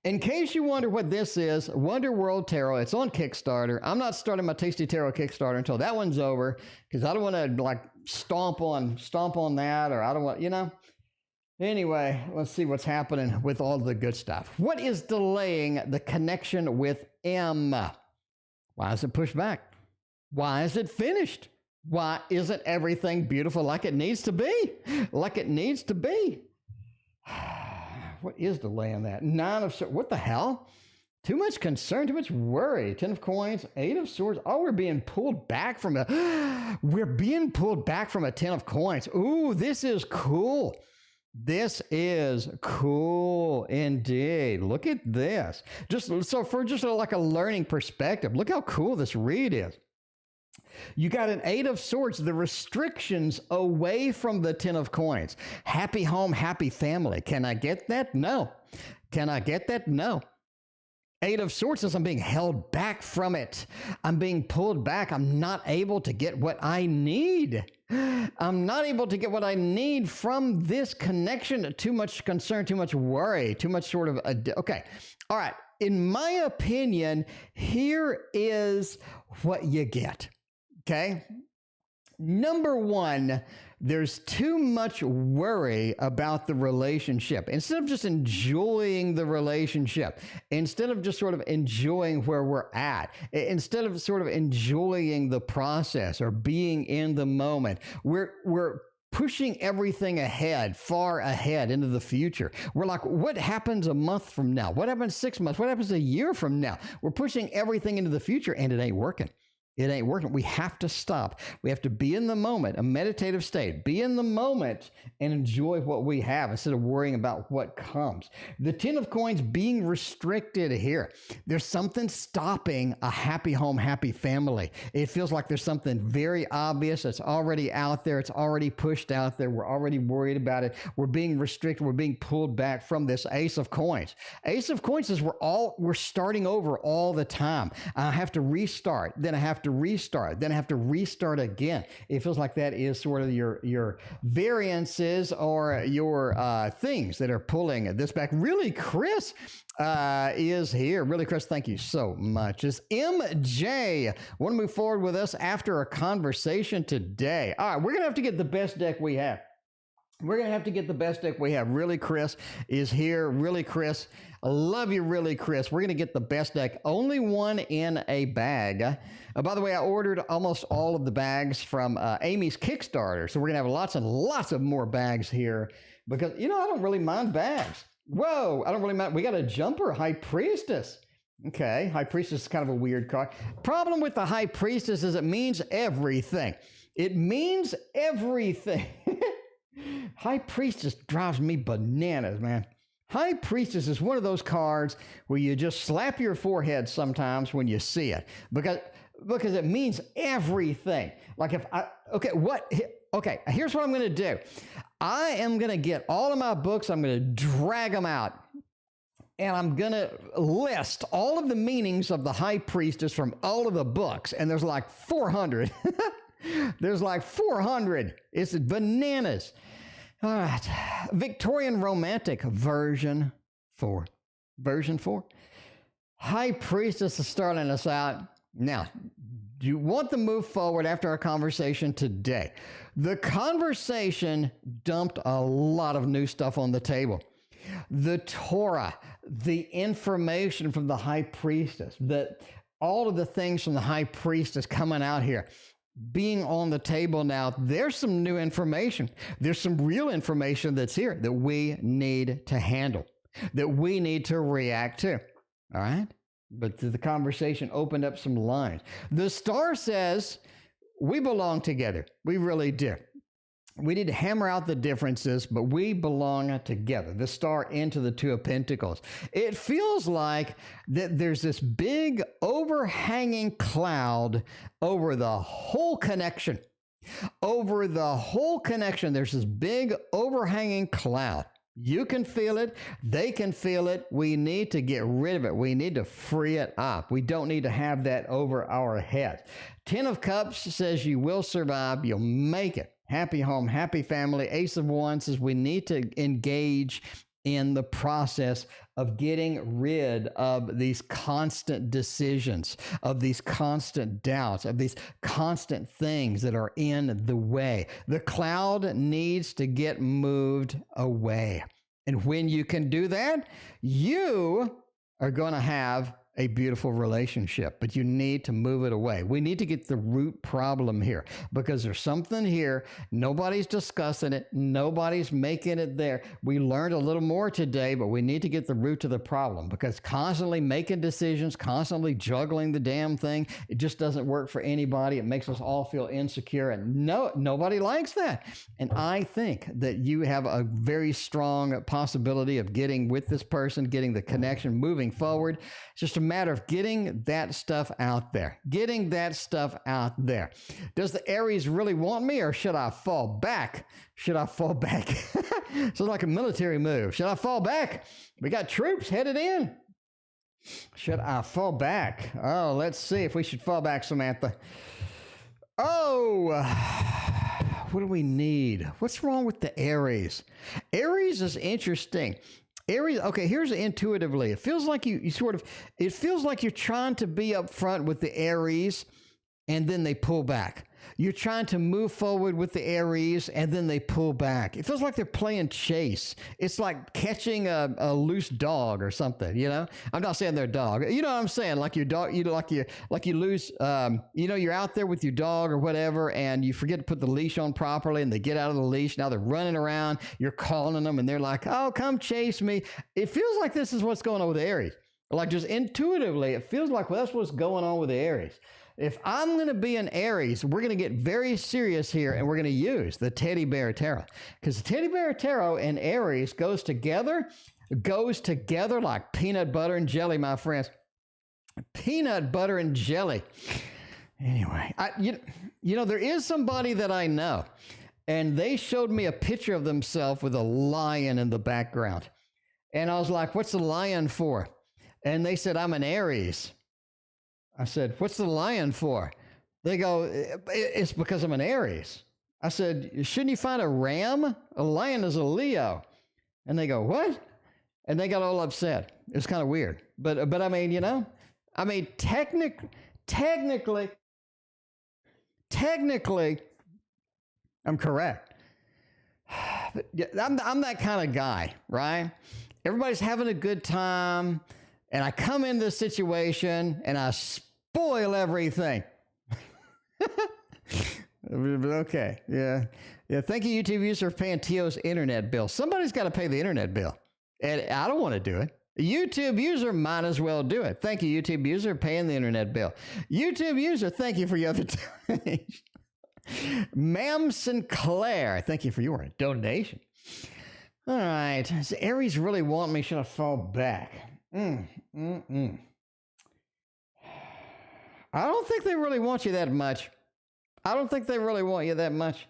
In case you wonder what this is, Wonder World Tarot. It's on Kickstarter. I'm not starting my Tasty Tarot Kickstarter until that one's over because I don't want to like stomp on that, or I don't want, Anyway, let's see what's happening with all the good stuff. What is delaying the connection with M? Why is it pushed back? Why is it finished? Why isn't everything beautiful like it needs to be? What is delaying that? 9 of Swords. What the hell? Too much concern, too much worry. 10 of Coins, 8 of Swords. Oh, we're being pulled back from a 10 of Coins. Ooh, this is cool. This is cool indeed. Look at this. Just like a learning perspective, look how cool this read is. You got an 8 of Swords, the restrictions away from the 10 of Coins. Happy home, happy family. Can I get that? No. Can I get that? No. 8 of Swords says I'm being held back from it. I'm being pulled back. I'm not able to get what I need. I'm not able to get what I need from this connection. Too much concern, too much worry, too much sort of, okay. All right. In my opinion, here is what you get. Okay. Number one, there's too much worry about the relationship. Instead of just enjoying the relationship, instead of just sort of enjoying where we're at, instead of sort of enjoying the process or being in the moment, we're pushing everything ahead, far ahead into the future. We're like, what happens a month from now? What happens 6 months? What happens a year from now? We're pushing everything into the future, and it ain't working. It ain't working. We have to stop. We have to be in the moment, a meditative state. Be in the moment and enjoy what we have instead of worrying about what comes. The 10 of Coins being restricted here. There's something stopping a happy home, happy family. It feels like there's something very obvious. It's already out there. It's already pushed out there. We're already worried about it. We're being restricted. We're being pulled back from this Ace of Coins. Ace of Coins is we're starting over all the time. I have to restart. Then I have to restart, then I have to restart again. It feels like that is sort of your variances or your things that are pulling this back. Really, Chris is here. Really, Chris, thank you so much. Is MJ want to move forward with us after a conversation today? All right, we're going to have to get the best deck we have. Really, Chris is here. Really, Chris. I love you, really, Chris. We're going to get the best deck. Only one in a bag. By the way, I ordered almost all of the bags from Amy's Kickstarter. So we're going to have lots and lots of more bags here because, I don't really mind bags. Whoa, I don't really mind. We got a jumper, High Priestess. Okay, High Priestess is kind of a weird card. Problem with the High Priestess is it means everything. It means everything. High Priestess drives me bananas, man. High Priestess is one of those cards where you just slap your forehead sometimes when you see it because it means everything. Like here's what I'm going to do. I am going to get all of my books, I'm going to drag them out, and I'm going to list all of the meanings of the high priestess from all of the books. And there's like 400. There's like 400. It's bananas. All right. Victorian Romantic version 4. Version 4. High priestess is starting us out. Now, do you want to move forward after our conversation today? The conversation dumped a lot of new stuff on the table. The Torah, the information from the high priestess, all of the things from the high priestess coming out here, being on the table now, there's some new information. There's some real information that's here that we need to handle, that we need to react to. All right? But the conversation opened up some lines. The star says we belong together. We really do. We need to hammer out the differences, but we belong together. The star into the Two of Pentacles. It feels like that there's this big overhanging cloud over the whole connection. Over the whole connection, there's this big overhanging cloud. You can feel it. They can feel it. We need to get rid of it. We need to free it up. We don't need to have that over our head. 10 of Cups says you will survive. You'll make it. Happy home, happy family. Ace of Wands says we need to engage in the process of getting rid of these constant decisions, of these constant doubts, of these constant things that are in the way. The cloud needs to get moved away. And when you can do that, you are going to have a beautiful relationship, but you need to move it away. We need to get the root problem here because there's something here. Nobody's discussing it. Nobody's making it there. We learned a little more today, but we need to get the root to the problem because constantly making decisions, constantly juggling the damn thing, it just doesn't work for anybody. It makes us all feel insecure, and nobody likes that. And I think that you have a very strong possibility of getting with this person, getting the connection, moving forward. It's just a matter of getting that stuff out there. Getting that stuff out there. Does the Aries really want me, or should I fall back? Should I fall back? Sounds like a military move. Should I fall back? We got troops headed in. Should I fall back? Oh, let's see if we should fall back, Samantha. Oh, what do we need? What's wrong with the Aries? Aries is interesting. Aries, okay, here's intuitively. It feels like it feels like you're trying to be up front with the Aries, and then they pull back. You're trying to move forward with the Aries, and then they pull back. It feels like they're playing chase. It's like catching a loose dog or something, you know? I'm not saying they're a dog. You know what I'm saying? Like your dog, you lose, you're out there with your dog or whatever, and you forget to put the leash on properly, and they get out of the leash. Now they're running around. You're calling them, and they're like, oh, come chase me. It feels like this is what's going on with the Aries. Like just intuitively, it feels like that's what's going on with the Aries. If I'm going to be an Aries, we're going to get very serious here, and we're going to use the Teddy Bear Tarot. Because the Teddy Bear Tarot and Aries goes together like peanut butter and jelly, my friends. Peanut butter and jelly. Anyway, there is somebody that I know, and they showed me a picture of themselves with a lion in the background. And I was like, what's the lion for? And they said, I'm an Aries. I said, what's the lion for? They go, it's because I'm an Aries. I said, shouldn't you find a ram? A lion is a Leo. And they go, what? And they got all upset. It was kind of weird. But I mean, technically, I'm correct. But I'm that kind of guy, right? Everybody's having a good time, and I come into this situation, and I spoil everything. Okay, yeah. Thank you, YouTube user, for paying Tio's internet bill. Somebody's got to pay the internet bill, and I don't want to do it. A YouTube user might as well do it. Thank you, YouTube user, paying the internet bill. YouTube user, thank you for your other donation. Ma'am Sinclair, thank you for your donation. All right, does Aries really want me? Should I fall back? I don't think they really want you that much. I don't think they really want you that much.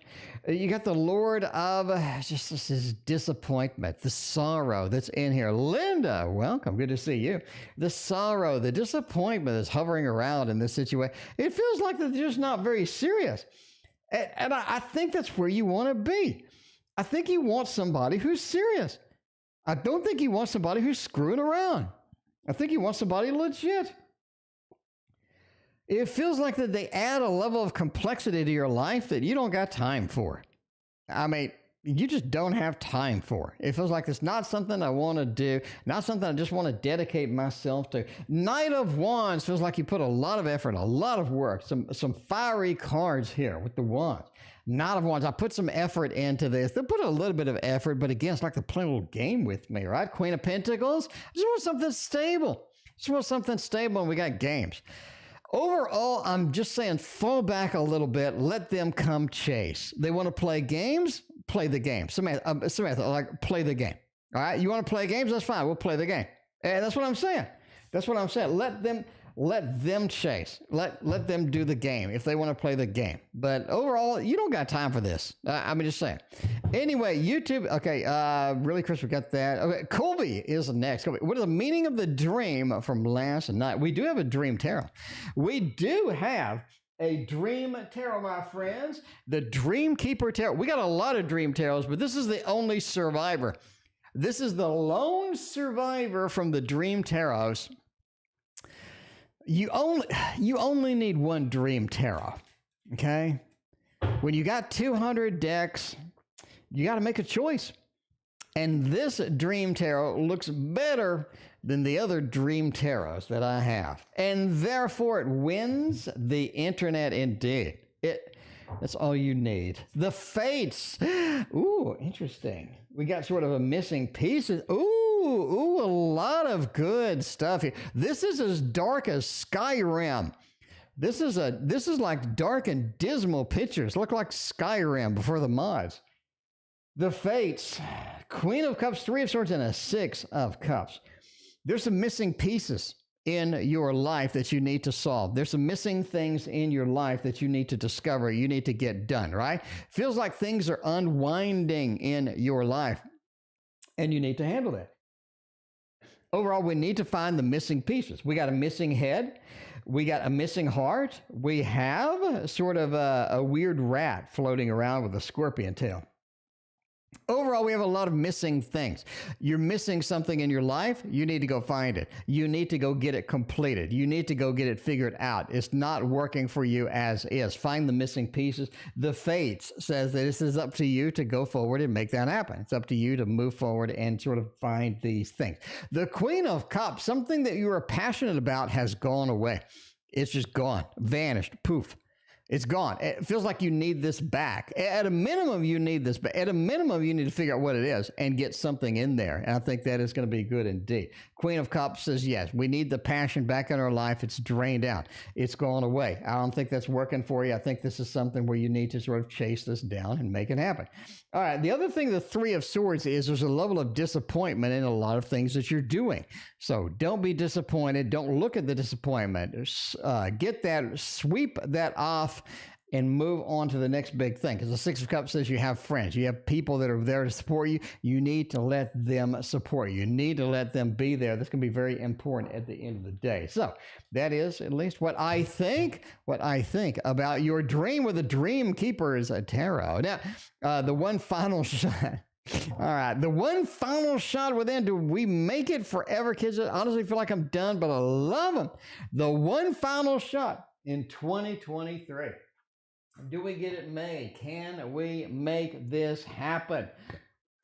You got the Lord of just this disappointment, the sorrow that's in here. Linda, welcome. Good to see you. The sorrow, the disappointment that's hovering around in this situation. It feels like they're just not very serious. And I think that's where you want to be. I think you want somebody who's serious. I don't think you want somebody who's screwing around. I think you want somebody legit. It feels like that they add a level of complexity to your life that you don't got time for. I mean, you just don't have time for. It feels like it's not something I want to do, not something I just want to dedicate myself to. Knight of Wands feels like you put a lot of effort, a lot of work, some fiery cards here with the wands. Knight of Wands, I put some effort into this. They put a little bit of effort, but again, it's like they're playing a little game with me, right? Queen of Pentacles, I just want something stable. Just want something stable, and we got games. Overall, I'm just saying fall back a little bit. Let them come chase. They want to play games? Play the game. Samantha, like, play the game. All right? You want to play games? That's fine. We'll play the game. And that's what I'm saying. That's what I'm saying. Let them chase. Let them do the game if they want to play the game. But overall, you don't got time for this. I'm just saying. Anyway, YouTube. Okay, really, Chris, we got that. Okay, Colby is next. Colby, what is the meaning of the dream from last night? We do have a dream tarot. We do have a dream tarot, my friends. The Dream Keeper tarot. We got a lot of dream tarots, but this is the only survivor. This is the lone survivor from the dream tarots. You only need one dream tarot, okay? When you got 200 decks, you got to make a choice. And this dream tarot looks better than the other dream tarots that I have. And therefore, it wins the internet indeed. That's all you need. The Fates. Ooh, interesting. We got sort of a missing piece. Ooh, a lot of good stuff here. This is as dark as Skyrim. This is like dark and dismal pictures. Look like Skyrim before the mods. The Fates, Queen of Cups, Three of Swords, and a Six of Cups. There's some missing pieces in your life that you need to solve. There's some missing things in your life that you need to discover, you need to get done, right? Feels like things are unwinding in your life, and you need to handle that. Overall, we need to find the missing pieces. We got a missing head. We got a missing heart. We have sort of a weird rat floating around with a scorpion tail. Overall, we have a lot of missing things. You're missing something in your life. You need to go find it. You need to go get it completed. You need to go get it figured out. It's not working for you as is. Find the missing pieces. The Fates says that this is up to you to go forward and make that happen. It's up to you to move forward and sort of find these things. The Queen of Cups, something that you were passionate about has gone away. It's just gone, vanished, poof. It's gone. It feels like you need this back. At a minimum, you need this back. At a minimum, you need to figure out what it is and get something in there. And I think that is going to be good indeed. Queen of Cups says, yes, we need the passion back in our life. It's drained out. It's gone away. I don't think that's working for you. I think this is something where you need to sort of chase this down and make it happen. All right. The other thing, the Three of Swords, is there's a level of disappointment in a lot of things that you're doing. So don't be disappointed. Don't look at the disappointment. Get that, sweep that off, and move on to the next big thing. Because the Six of Cups says you have friends. You have people that are there to support you. You need to let them support you. You need to let them be there. That's going to be very important at the end of the day. So that is at least what I think about your dream with the Dream Keeper's tarot. Now, the one final shot. All right, the one final shot within. Do we make it forever, kids? I honestly feel like I'm done, but I love them. The one final shot in 2023. Do we get it made? Can we make this happen?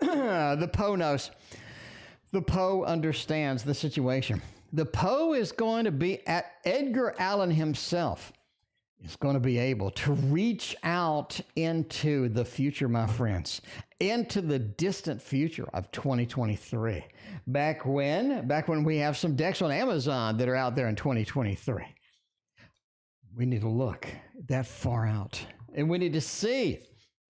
The Poe knows. The Poe understands the situation. The Poe is going to be at Edgar Allan himself. Is going to be able to reach out into the future, my friends, into the distant future of 2023. Back when we have some decks on Amazon that are out there in 2023. We need to look that far out, and we need to see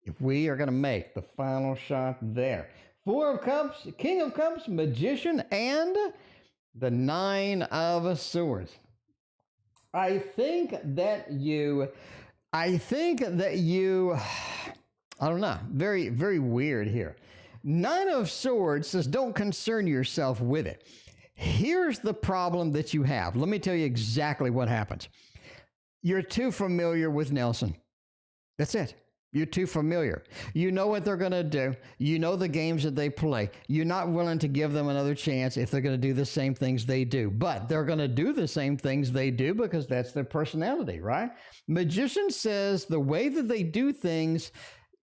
if we are going to make the final shot there. Four of Cups, King of Cups, Magician, and the Nine of Swords. I think that you I think that you, I don't know, very, very weird here. Nine of Swords says don't concern yourself with it. Here's the problem that you have. Let me tell you exactly what happens. You're too familiar with Nelson. That's it. You're too familiar. You know what they're going to do. You know the games that they play. You're not willing to give them another chance if they're going to do the same things they do. But they're going to do the same things they do because that's their personality, right? Magician says the way that they do things,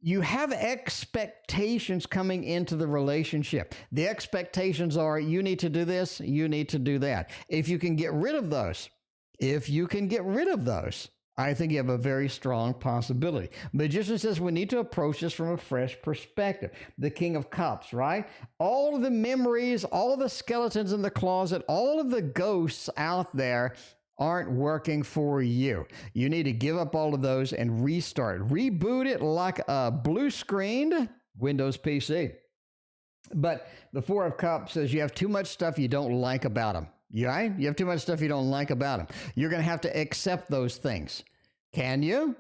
you have expectations coming into the relationship. The expectations are you need to do this, you need to do that. If you can get rid of those, I think you have a very strong possibility. Magician says we need to approach this from a fresh perspective. The King of Cups, right? All of the memories, all of the skeletons in the closet, all of the ghosts out there aren't working for you. You need to give up all of those and restart. Reboot it like a blue-screened Windows PC. But the Four of Cups says you have too much stuff you don't like about them. Right? You have too much stuff you don't like about them. You're going to have to accept those things. Can you?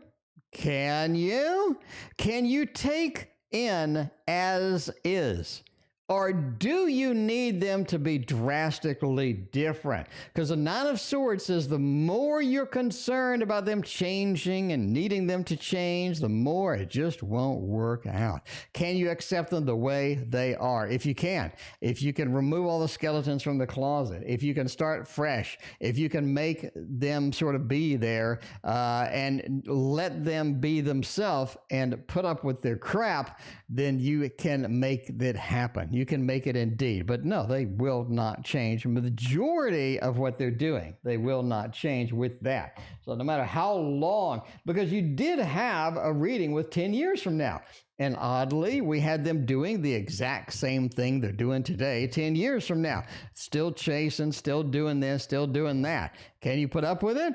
Can you? Can you take in as is? Or do you need them to be drastically different? Because the Nine of Swords says the more you're concerned about them changing and needing them to change, the more it just won't work out. Can you accept them the way they are? If you can remove all the skeletons from the closet, if you can start fresh, if you can make them sort of be there and let them be themselves and put up with their crap, then you can make that happen. You can make it indeed. But no, they will not change. The majority of what they're doing, they will not change with that. So no matter how long, because you did have a reading with 10 years from now. And oddly, we had them doing the exact same thing they're doing today, 10 years from now. Still chasing, still doing this, still doing that. Can you put up with it?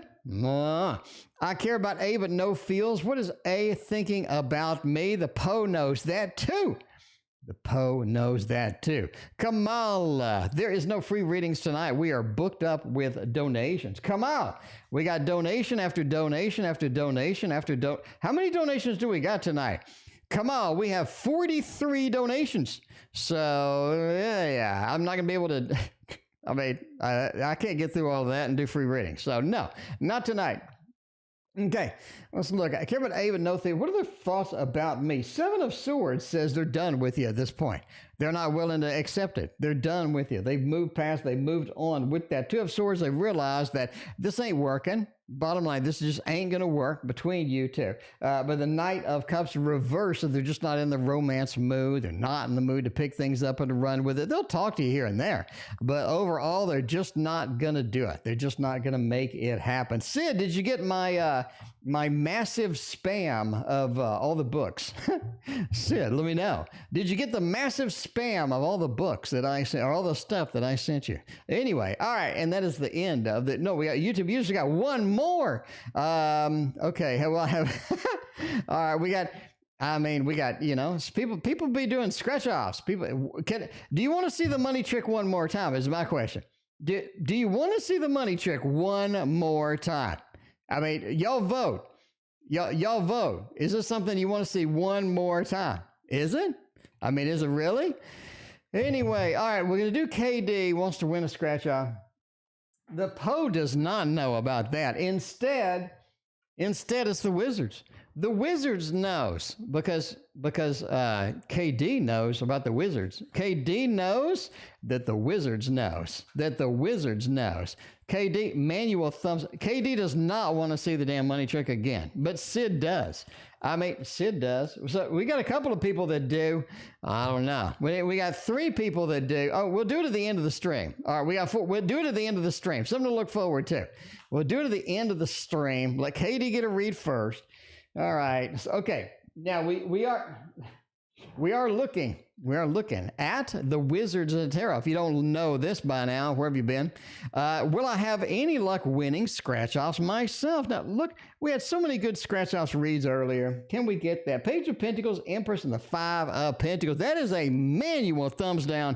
I care about A, but no feels. What is A thinking about me? The Poe knows that too. The Poe knows that too. Kamala, there is no free readings tonight. We are booked up with donations. Come on. We got donation after donation after donation after How many donations do we got tonight? Come on, we have 43 donations. So, yeah, I'm not going to be able to, I can't get through all of that and do free readings. So, no, not tonight. Okay, let's look. I care about A, but no thing. What are their thoughts about me? Seven of Swords says they're done with you at this point. They're not willing to accept it. They're done with you. They've moved past, they moved on with that. Two of Swords, they realized that this ain't working. Bottom line, this just ain't going to work between you two. But the Knight of Cups reverse, so they're just not in the romance mood. They're not in the mood to pick things up and to run with it. They'll talk to you here and there. But overall, they're just not going to do it. They're just not going to make it happen. Sid, did you get my my massive spam of all the books? Sid, let me know. Did you get the massive spam of all the books that I sent, or all the stuff that I sent you? Anyway, all right, and that is the end of the. No, we got YouTube. You just got one more. Okay, well, I have. All right, we got. I mean, we got, you know, people be doing scratch offs. People, do you want to see the money trick one more time? Is my question. Do you want to see the money trick one more time? I mean, y'all vote. Y'all vote. Is this something you want to see one more time? Is it? I mean, is it really? Anyway, all right, we're going to do KD wants to win a scratch off. The Poe does not know about that. Instead, it's the Wizards. The Wizards knows because KD knows about the Wizards. KD knows that the Wizards knows that the Wizards knows. KD, manual thumbs. KD does not want to see the damn money trick again, but Sid does. I mean, Sid does. So we got a couple of people that do. I don't know. We got 3 people that do. Oh, we'll do it at the end of the stream. All right, we got 4. We'll do it at the end of the stream. Something to look forward to. We'll do it at the end of the stream. Let KD get a read first. All right. So, okay. Now we are looking at the Wizards of the Tarot. If you don't know this by now, where have you been? Will I have any luck winning scratch-offs myself? Now, look, we had so many good scratch-offs reads earlier. Can we get that? Page of Pentacles, Empress, and the 5 of Pentacles. That is a manual thumbs down.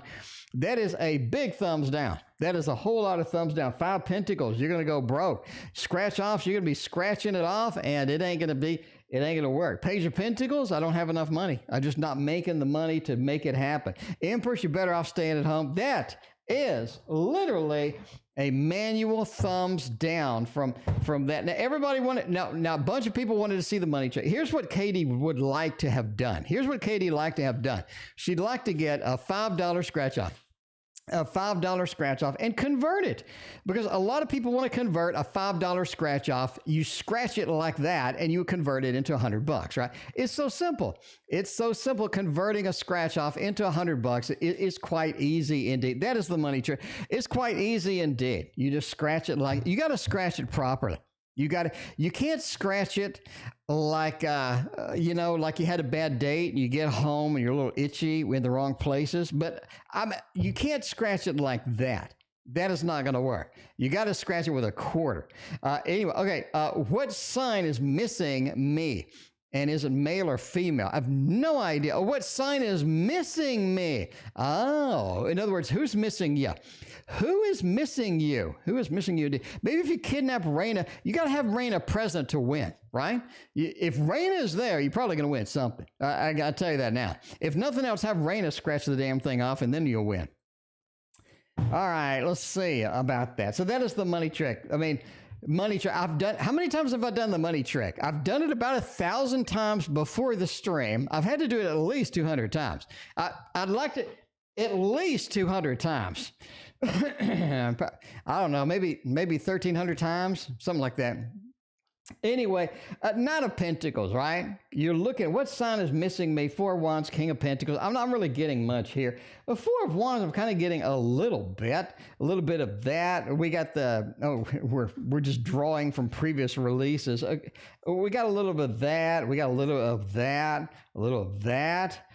That is a big thumbs down. That is a whole lot of thumbs down. 5 Pentacles, you're going to go broke. Scratch offs, you're going to be scratching it off, and it ain't going to work. Page of Pentacles, I don't have enough money. I'm just not making the money to make it happen. Empress, you're better off staying at home. That is literally a manual thumbs down from that. Now, everybody wanted, now a bunch of people wanted to see the money check. Here's what Katie would like to have done. Here's what Katie liked to have done. She'd like to get a $5 scratch off. A $5 scratch off and convert it, because a lot of people want to convert a $5 scratch off. You scratch it like that and you convert it into $100, right? It's so simple. It's so simple. Converting a scratch off into $100 is quite easy indeed. That is the money trick. It's quite easy indeed. You just scratch it like, you got to scratch it properly. You can't scratch it like, like you had a bad date and you get home and you're a little itchy in the wrong places, but you can't scratch it like that. That is not going to work. You got to scratch it with a quarter. Anyway, okay. What sign is missing me? And is it male or female? I have no idea. What sign is missing me? Oh, in other words, who's missing you? Who is missing you? Who is missing you? Maybe if you kidnap Raina, you got to have Raina present to win, right? If Raina is there, you're probably going to win something. I got to tell you that now. If nothing else, have Raina scratch the damn thing off and then you'll win. All right, let's see about that. So that is the money trick. I mean, money trick. How many times have I done the money trick? I've done it about 1,000 times before the stream. I've had to do it at least 200 times. I'd like to at least 200 times. I don't know, maybe 1,300 times, something like that. Anyway, Knight of Pentacles, right? You're looking, what sign is missing me? 4 of Wands, King of Pentacles. I'm not really getting much here. The 4 of Wands, I'm kind of getting a little bit of that. We got we're just drawing from previous releases. We got a little bit of that. We got a little of that, a little of that.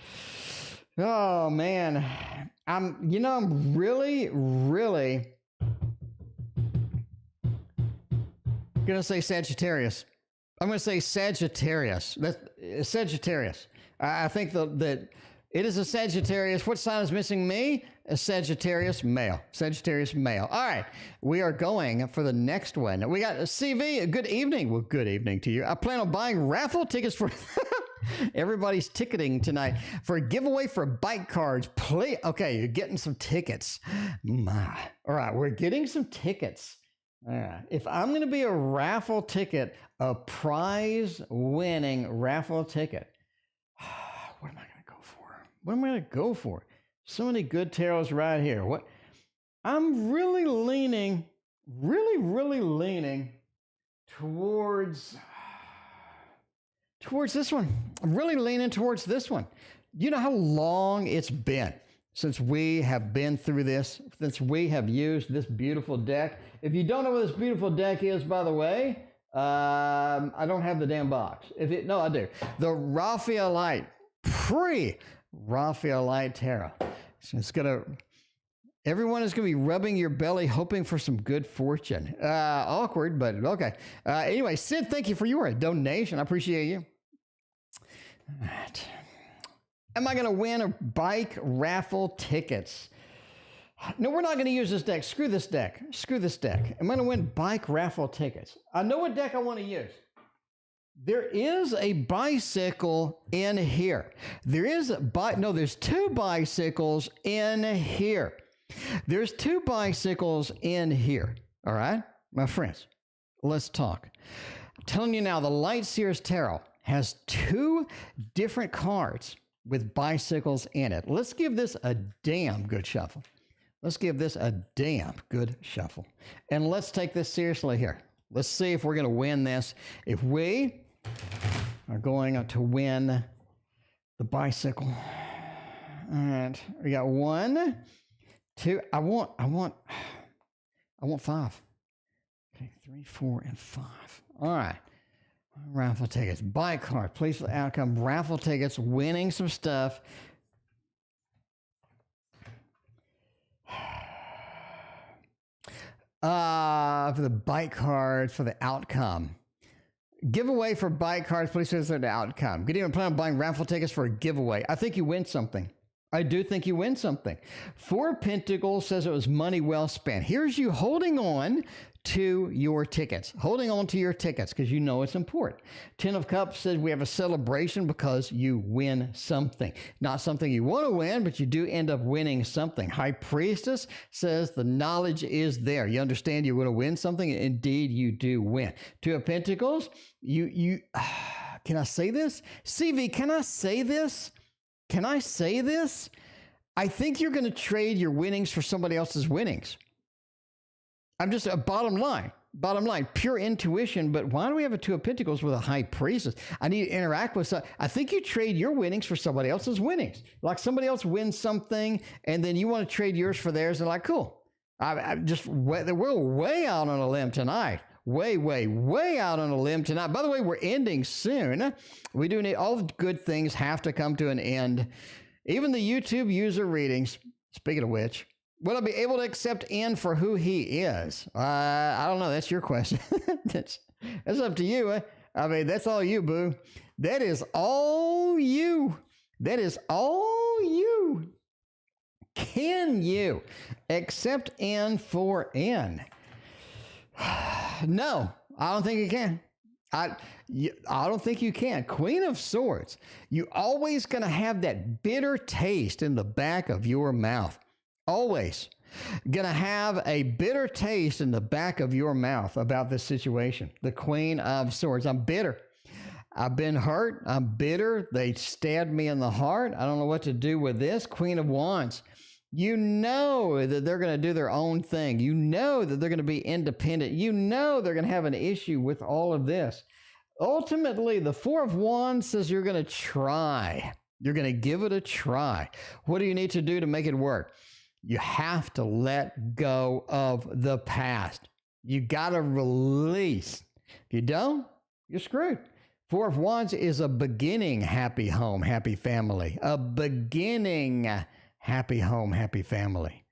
Oh man, I'm really going to say Sagittarius. I'm going to say Sagittarius. That's Sagittarius. I think that it is a Sagittarius. What sign is missing me? A Sagittarius male. Sagittarius male. All right. We are going for the next one. We got a CV. Good evening. Well, good evening to you. I plan on buying raffle tickets for... Everybody's ticketing tonight for a giveaway for bike cards. Please. Okay, you're getting some tickets. My. All right, we're getting some tickets. If I'm going to be a raffle ticket, a prize-winning raffle ticket, what am I going to go for? What am I going to go for? So many good tarots right here. What? I'm really leaning towards this one. I'm really leaning towards this one. You know how long it's been since we have been through this, since we have used this beautiful deck. If you don't know what this beautiful deck is, by the way, I don't have the damn box. No, I do. The Raphaelite, pre-Raphaelite Tarot. So everyone is going to be rubbing your belly, hoping for some good fortune. Awkward, but okay. Anyway, Sid, thank you for your donation. I appreciate you. All right. Am I going to win a bike raffle tickets? No, we're not going to use this deck. Screw this deck. Screw this deck. I'm going to win bike raffle tickets. I know what deck I want to use. There is a bicycle in here. There's 2 bicycles in here. There's 2 bicycles in here. All right, my friends, let's talk. I'm telling you now, the Light Seers Tarot has 2 different cards with bicycles in it. Let's give this a damn good shuffle. Let's give this a damn good shuffle. And let's take this seriously here. Let's see if we're going to win this. If we are going to win the bicycle. All right, we got 1, 2. I want 5. Okay, 3, 4, and 5. All right. Raffle tickets, bike card, please for the outcome, raffle tickets, winning some stuff. For the bike cards, for the outcome. Giveaway for bike cards, please for the outcome. Good evening, plan on buying raffle tickets for a giveaway. I think you win something. I do think you win something. Four of Pentacles says it was money well spent. Here's you holding on to your tickets, because you know it's important. Ten of Cups says we have a celebration because you win something. Not something you want to win, but you do end up winning something. High Priestess says the knowledge is there. You understand you're going to win something. Indeed, you do win. Two of Pentacles, you can I say this? CV, can I say this? Can I say this? I think you're going to trade your winnings for somebody else's winnings. I'm just a bottom line, pure intuition. But why do we have a Two of Pentacles with a High Priestess? I need to interact with I think you trade your winnings for somebody else's winnings. Like somebody else wins something and then you want to trade yours for theirs. And like, cool. We're way out on a limb tonight. Way out on a limb tonight. By the way, we're ending soon. We do need, all good things have to come to an end. Even the YouTube user readings. Speaking of which, will I be able to accept N for who he is? I don't know. That's your question. That's up to you. I mean, that's all you, boo. That is all you. That is all you. Can you accept N for N? No, I don't think you can. I don't think you can. Queen of Swords. You're always going to have that bitter taste in the back of your mouth. Always going to have a bitter taste in the back of your mouth about this situation. The Queen of Swords. I'm bitter. I've been hurt. I'm bitter. They stabbed me in the heart. I don't know what to do with this. Queen of Wands. You know that they're going to do their own thing. You know that they're going to be independent. You know they're going to have an issue with all of this. Ultimately, the Four of Wands says you're going to try. You're going to give it a try. What do you need to do to make it work? You have to let go of the past. You got to release. If you don't, you're screwed. Four of Wands is a beginning happy home, happy family. A beginning happy home, happy family.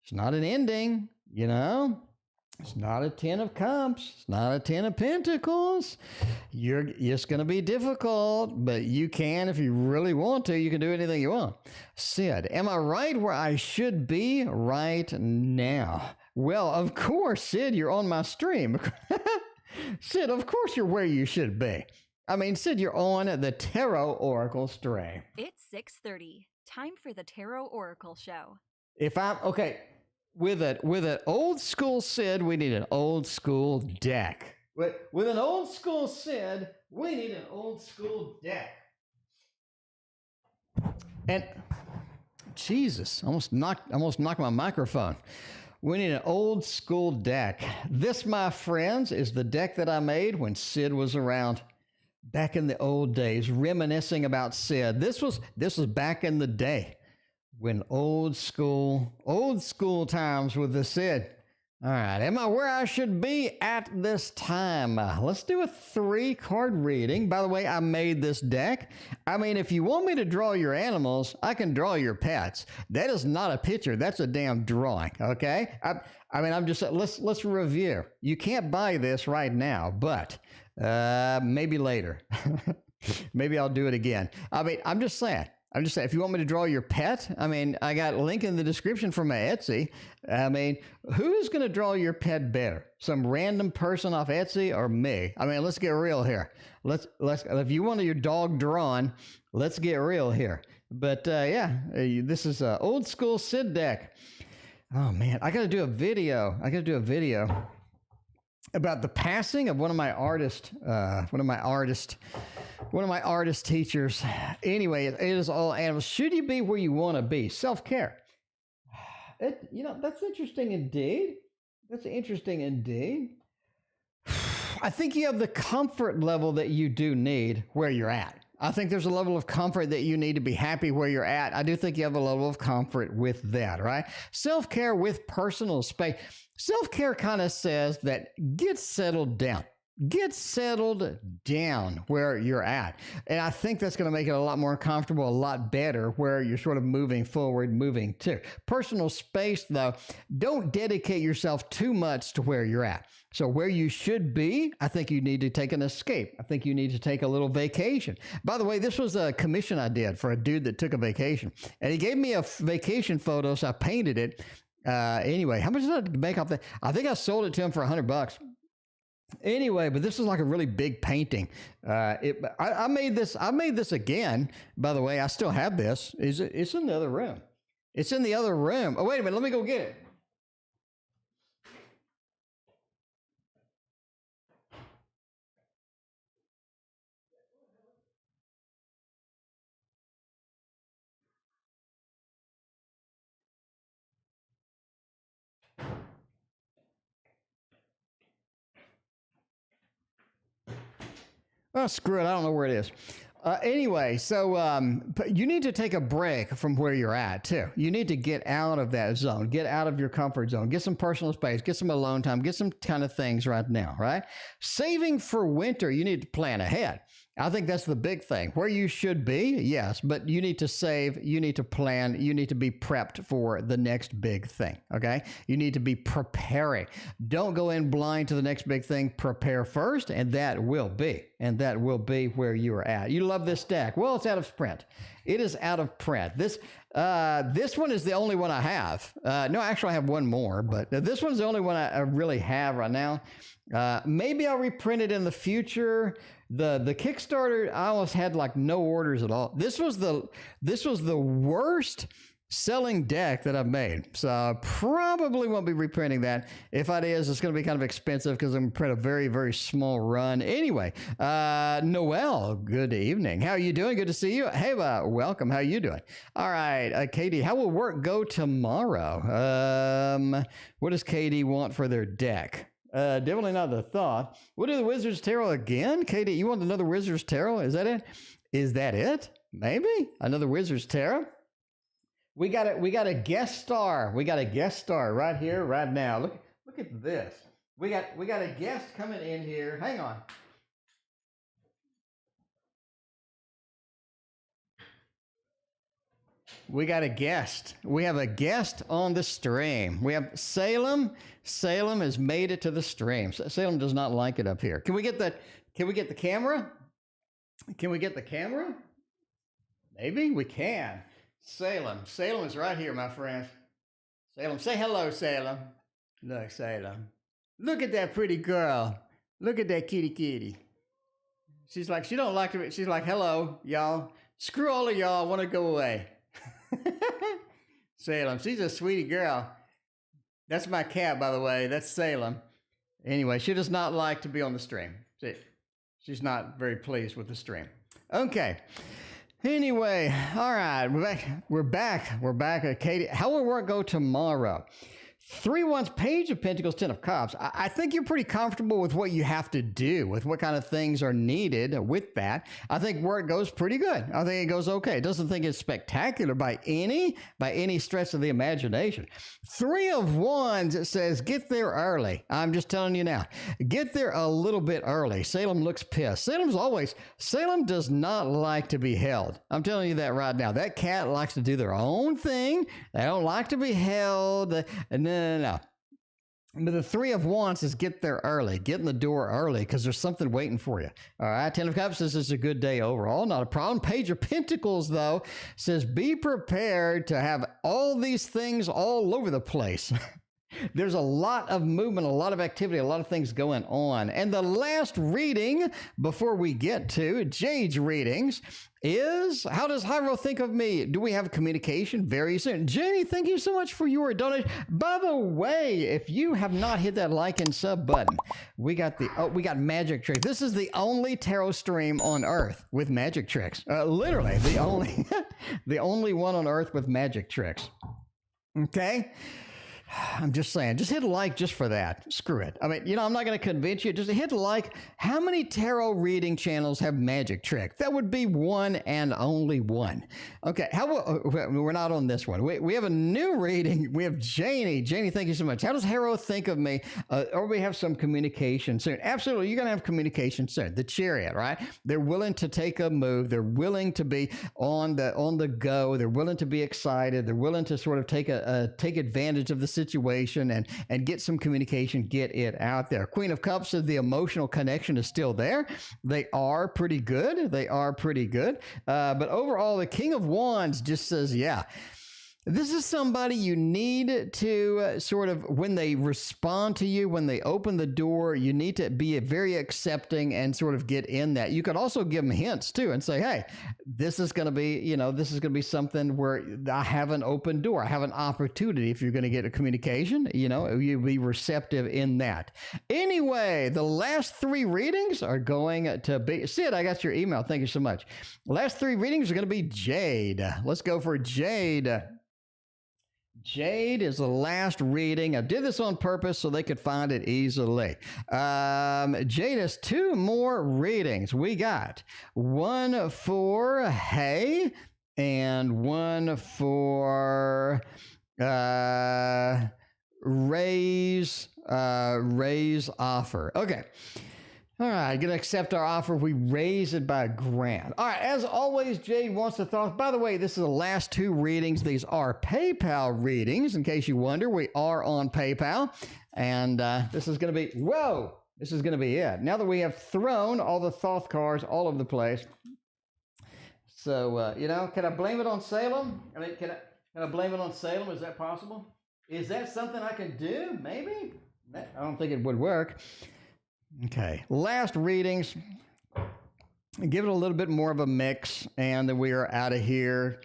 It's not an ending, you know. It's not a Ten of Cups. It's not a Ten of Pentacles. It's going to be difficult, but you can, if you really want to, you can do anything you want. Sid, am I right where I should be right now? Well, of course, Sid, you're on my stream. Sid, of course you're where you should be. I mean, Sid, you're on the Tarot Oracle stream. It's 6:30. Time for the Tarot Oracle show. If I'm okay with an old school Sid, we need an old school deck. With an old school Sid, we need an old school deck. And Jesus, almost knocked my microphone. We need an old school deck. This, my friends, is the deck that I made when Sid was around. Back in the old days, reminiscing about Sid. This was back in the day when old school times with the Sid. All right, am I where I should be at this time? Let's do a 3-card reading. By the way, I made this deck. I mean, if you want me to draw your animals, I can draw your pets. That is not a picture. That's a damn drawing, okay? I mean, I'm just, let's review. You can't buy this right now, but maybe later. Maybe I'll do it again. I mean, I'm just saying, if you want me to draw your pet, I mean, I got a link in the description for my Etsy. I mean, who's going to draw your pet better? Some random person off Etsy or me? I mean, let's get real here. Let's if you want your dog drawn, let's get real here. But yeah, this is an old school Sid deck. Oh man, I got to do a video. About the passing of one of my artist teachers. Anyway, it is all animals. Should you be where you want to be? Self-care. That's interesting indeed. I think you have the comfort level that you do need where you're at. I think there's a level of comfort that you need to be happy where you're at. I do think you have a level of comfort with that, right? Self-care with personal space. Self-care kind of says that get settled down. Get settled down where you're at. And I think that's going to make it a lot more comfortable, a lot better where you're sort of moving forward, moving to. Personal space, though, don't dedicate yourself too much to where you're at. So where you should be, I think you need to take an escape. I think you need to take a little vacation. By the way, this was a commission I did for a dude that took a vacation. And he gave me a vacation photo, so I painted it. Anyway, how much did I make off that? I think I sold it to him for $100. Anyway, but this is like a really big painting. I made this. I made this again. By the way, I still have this. It's in the other room. It's in the other room. Oh, wait a minute. Let me go get it. Oh, screw it. I don't know where it is. Anyway, so you need to take a break from where you're at, too. You need to get out of that zone, get out of your comfort zone, get some personal space, get some alone time, get some kind of things right now, right? Saving for winter, you need to plan ahead. I think that's the big thing. Where you should be, yes, but you need to save, you need to plan, you need to be prepped for the next big thing, okay? You need to be preparing. Don't go in blind to the next big thing. Prepare first, and that will be where you are at. You love this deck. Well, it's out of print. It is out of print. This one is the only one I have. No, actually, I have one more, but this one's the only one I really have right now. Maybe I'll reprint it in the future. The Kickstarter, I almost had like no orders at all. This was the worst selling deck that I've made. So I probably won't be reprinting that. If it is, it's going to be kind of expensive because I'm going to print a very, very small run. Anyway, Noel, good evening. How are you doing? Good to see you. Hey, welcome. How are you doing? All right, Katie, how will work go tomorrow? What does Katie want for their deck? Definitely not the thought. We'll do the Wizard's Tarot again. Katie, you want another Wizard's Tarot? Is that it? Is that it? Maybe another Wizard's Tarot. We got a guest star. We got a guest star right here, right now. Look at this. We got a guest coming in here. Hang on. We got a guest. We have a guest on the stream. We have Salem. Salem has made it to the stream. Salem does not like it up here. Can we get the camera? Can we get the camera? Maybe we can. Salem. Salem is right here, my friend. Salem, say hello, Salem. Look, Salem. Look at that pretty girl. Look at that kitty kitty. She's like, she don't like it. She's like, hello, y'all. Screw all of y'all. I want to go away. Salem, she's a sweetie girl. That's my cat, by the way. That's Salem. Anyway, she does not like to be on the stream. She's not very pleased with the stream. Okay. Anyway, all right, we're back. Katie, how will work go tomorrow? 3 Wands, Page of Pentacles, 10 of Cups. I think you're pretty comfortable with what you have to do, with what kind of things are needed with that. I think where it goes pretty good. I think it goes okay. It doesn't think it's spectacular by any stretch of the imagination. 3 of Wands, it says, get there early. I'm just telling you now. Get there a little bit early. Salem looks pissed. Salem does not like to be held. I'm telling you that right now. That cat likes to do their own thing. They don't like to be held. No. But the 3 of Wands is get there early. Get in the door early because there's something waiting for you. All right. 10 of Cups, this is a good day overall. Not a problem. Page of Pentacles, though, says be prepared to have all these things all over the place. There's a lot of movement, a lot of activity, a lot of things going on. And the last reading before we get to Jade's readings is, how does Hyro think of me? Do we have communication very soon? Jenny, thank you so much for your donation. By the way, if you have not hit that like and sub button, we got magic tricks. This is the only tarot stream on earth with magic tricks. Literally the only one on earth with magic tricks. Okay. I'm just saying, just hit like just for that. Screw it. I mean, you know, I'm not going to convince you. Just hit like. How many tarot reading channels have magic trick? That would be one and only one. Okay, we're not on this one. We have a new reading. We have Janie. Janie, thank you so much. How does Hero think of me? Or we have some communication soon. Absolutely, you're going to have communication soon. The Chariot, right? They're willing to take a move. They're willing to be on the go. They're willing to be excited. They're willing to sort of take advantage of the situation and get some communication, get it out there. Queen of Cups says the emotional connection is still there. They are pretty good. But overall, the King of Wands just says, yeah, this is somebody you need to sort of, when they respond to you, when they open the door, you need to be very accepting and sort of get in that. You could also give them hints too and say, hey, this is going to be something where I have an open door. I have an opportunity. If you're going to get a communication, you be receptive in that. Anyway, the last three readings are going to be, Sid, I got your email. Thank you so much. Last three readings are going to be Jade. Let's go for Jade. Jade is the last reading. I did this on purpose so they could find it easily. Jade has two more readings. We got one for Hey and one for Ray's offer. Okay. All right, going to accept our offer. We raise it by $1,000. All right, as always, Jade wants to thought. By the way, this is the last two readings. These are PayPal readings. In case you wonder, we are on PayPal. And this is going to be, this is going to be it. Now that we have thrown all the Thoth cards all over the place. So, can I blame it on Salem? I mean, can I blame it on Salem? Is that possible? Is that something I can do? Maybe? I don't think it would work. Okay, last readings. Give it a little bit more of a mix, and then we are out of here.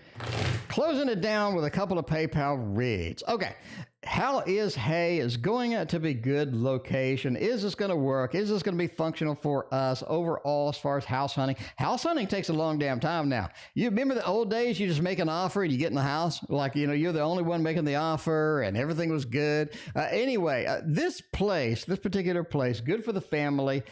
Closing it down with a couple of PayPal reads. Okay, how is Hay is going to be good location? Is this going to work? Is this going to be functional for us overall as far as house hunting? House hunting takes a long damn time now. You remember the old days? You just make an offer and you get in the house. Like, you're the only one making the offer and everything was good. Anyway, this particular place, good for the family.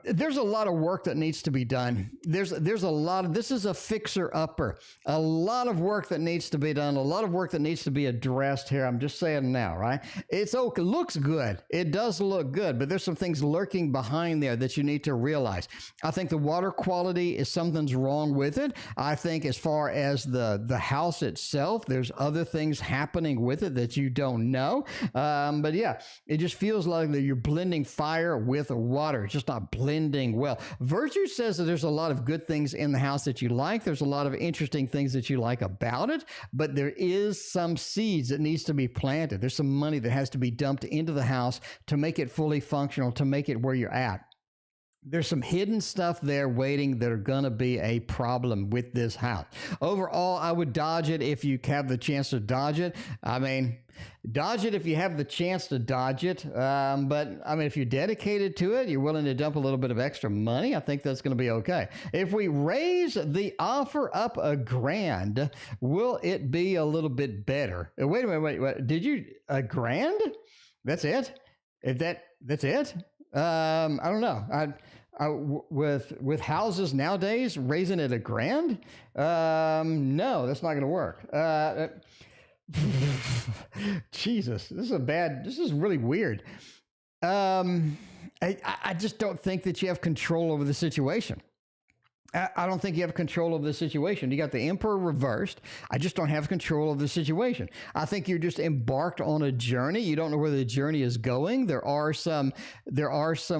There's a lot of work that needs to be done. There's a lot of, this is a fixer-upper. A lot of work that needs to be done. A lot of work that needs to be addressed here. I'm just saying now, right? It looks good. It does look good, but there's some things lurking behind there that you need to realize. I think the water quality is something's wrong with it. I think as far as the house itself, there's other things happening with it that you don't know. But yeah, it just feels like that you're blending fire with water. It's just not blending well. Virtue says that there's a lot of good things in the house that you like. There's a lot of interesting things that you like about it, but there is some seeds that needs to be planted. There's some money that has to be dumped into the house to make it fully functional, to make it where you're at. There's some hidden stuff there waiting that are going to be a problem with this house. Overall, I would dodge it if you have the chance to dodge it. I mean, dodge it if you have the chance to dodge it. But I mean, if you're dedicated to it, you're willing to dump a little bit of extra money, I think that's going to be okay. If we raise the offer up $1,000, will it be a little bit better? Wait a minute, wait. Did you, $1,000? That's it? That's it? I don't know. With houses nowadays, raising it $1,000? No, that's not going to work. Jesus, this is really weird. I just don't think that you have control over the situation. I don't think you have control of the situation. You got the Emperor reversed. I just don't have control of the situation. I think you're just embarked on a journey. You don't know where the journey is going. There are some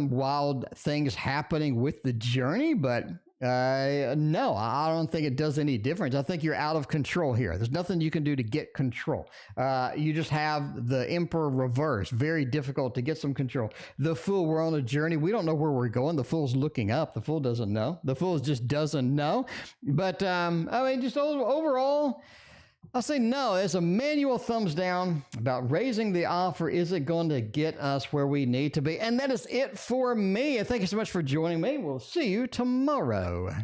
wild things happening with the journey, but no, I don't think it does any difference. I think you're out of control here. There's nothing you can do to get control. You just have the Emperor reverse. Very difficult to get some control. The Fool, we're on a journey. We don't know where we're going. The Fool's looking up. The Fool doesn't know. The Fool just doesn't know. But, I mean, just overall, I'll say no. There's a manual thumbs down about raising the offer. Is it going to get us where we need to be? And that is it for me. And thank you so much for joining me. We'll see you tomorrow.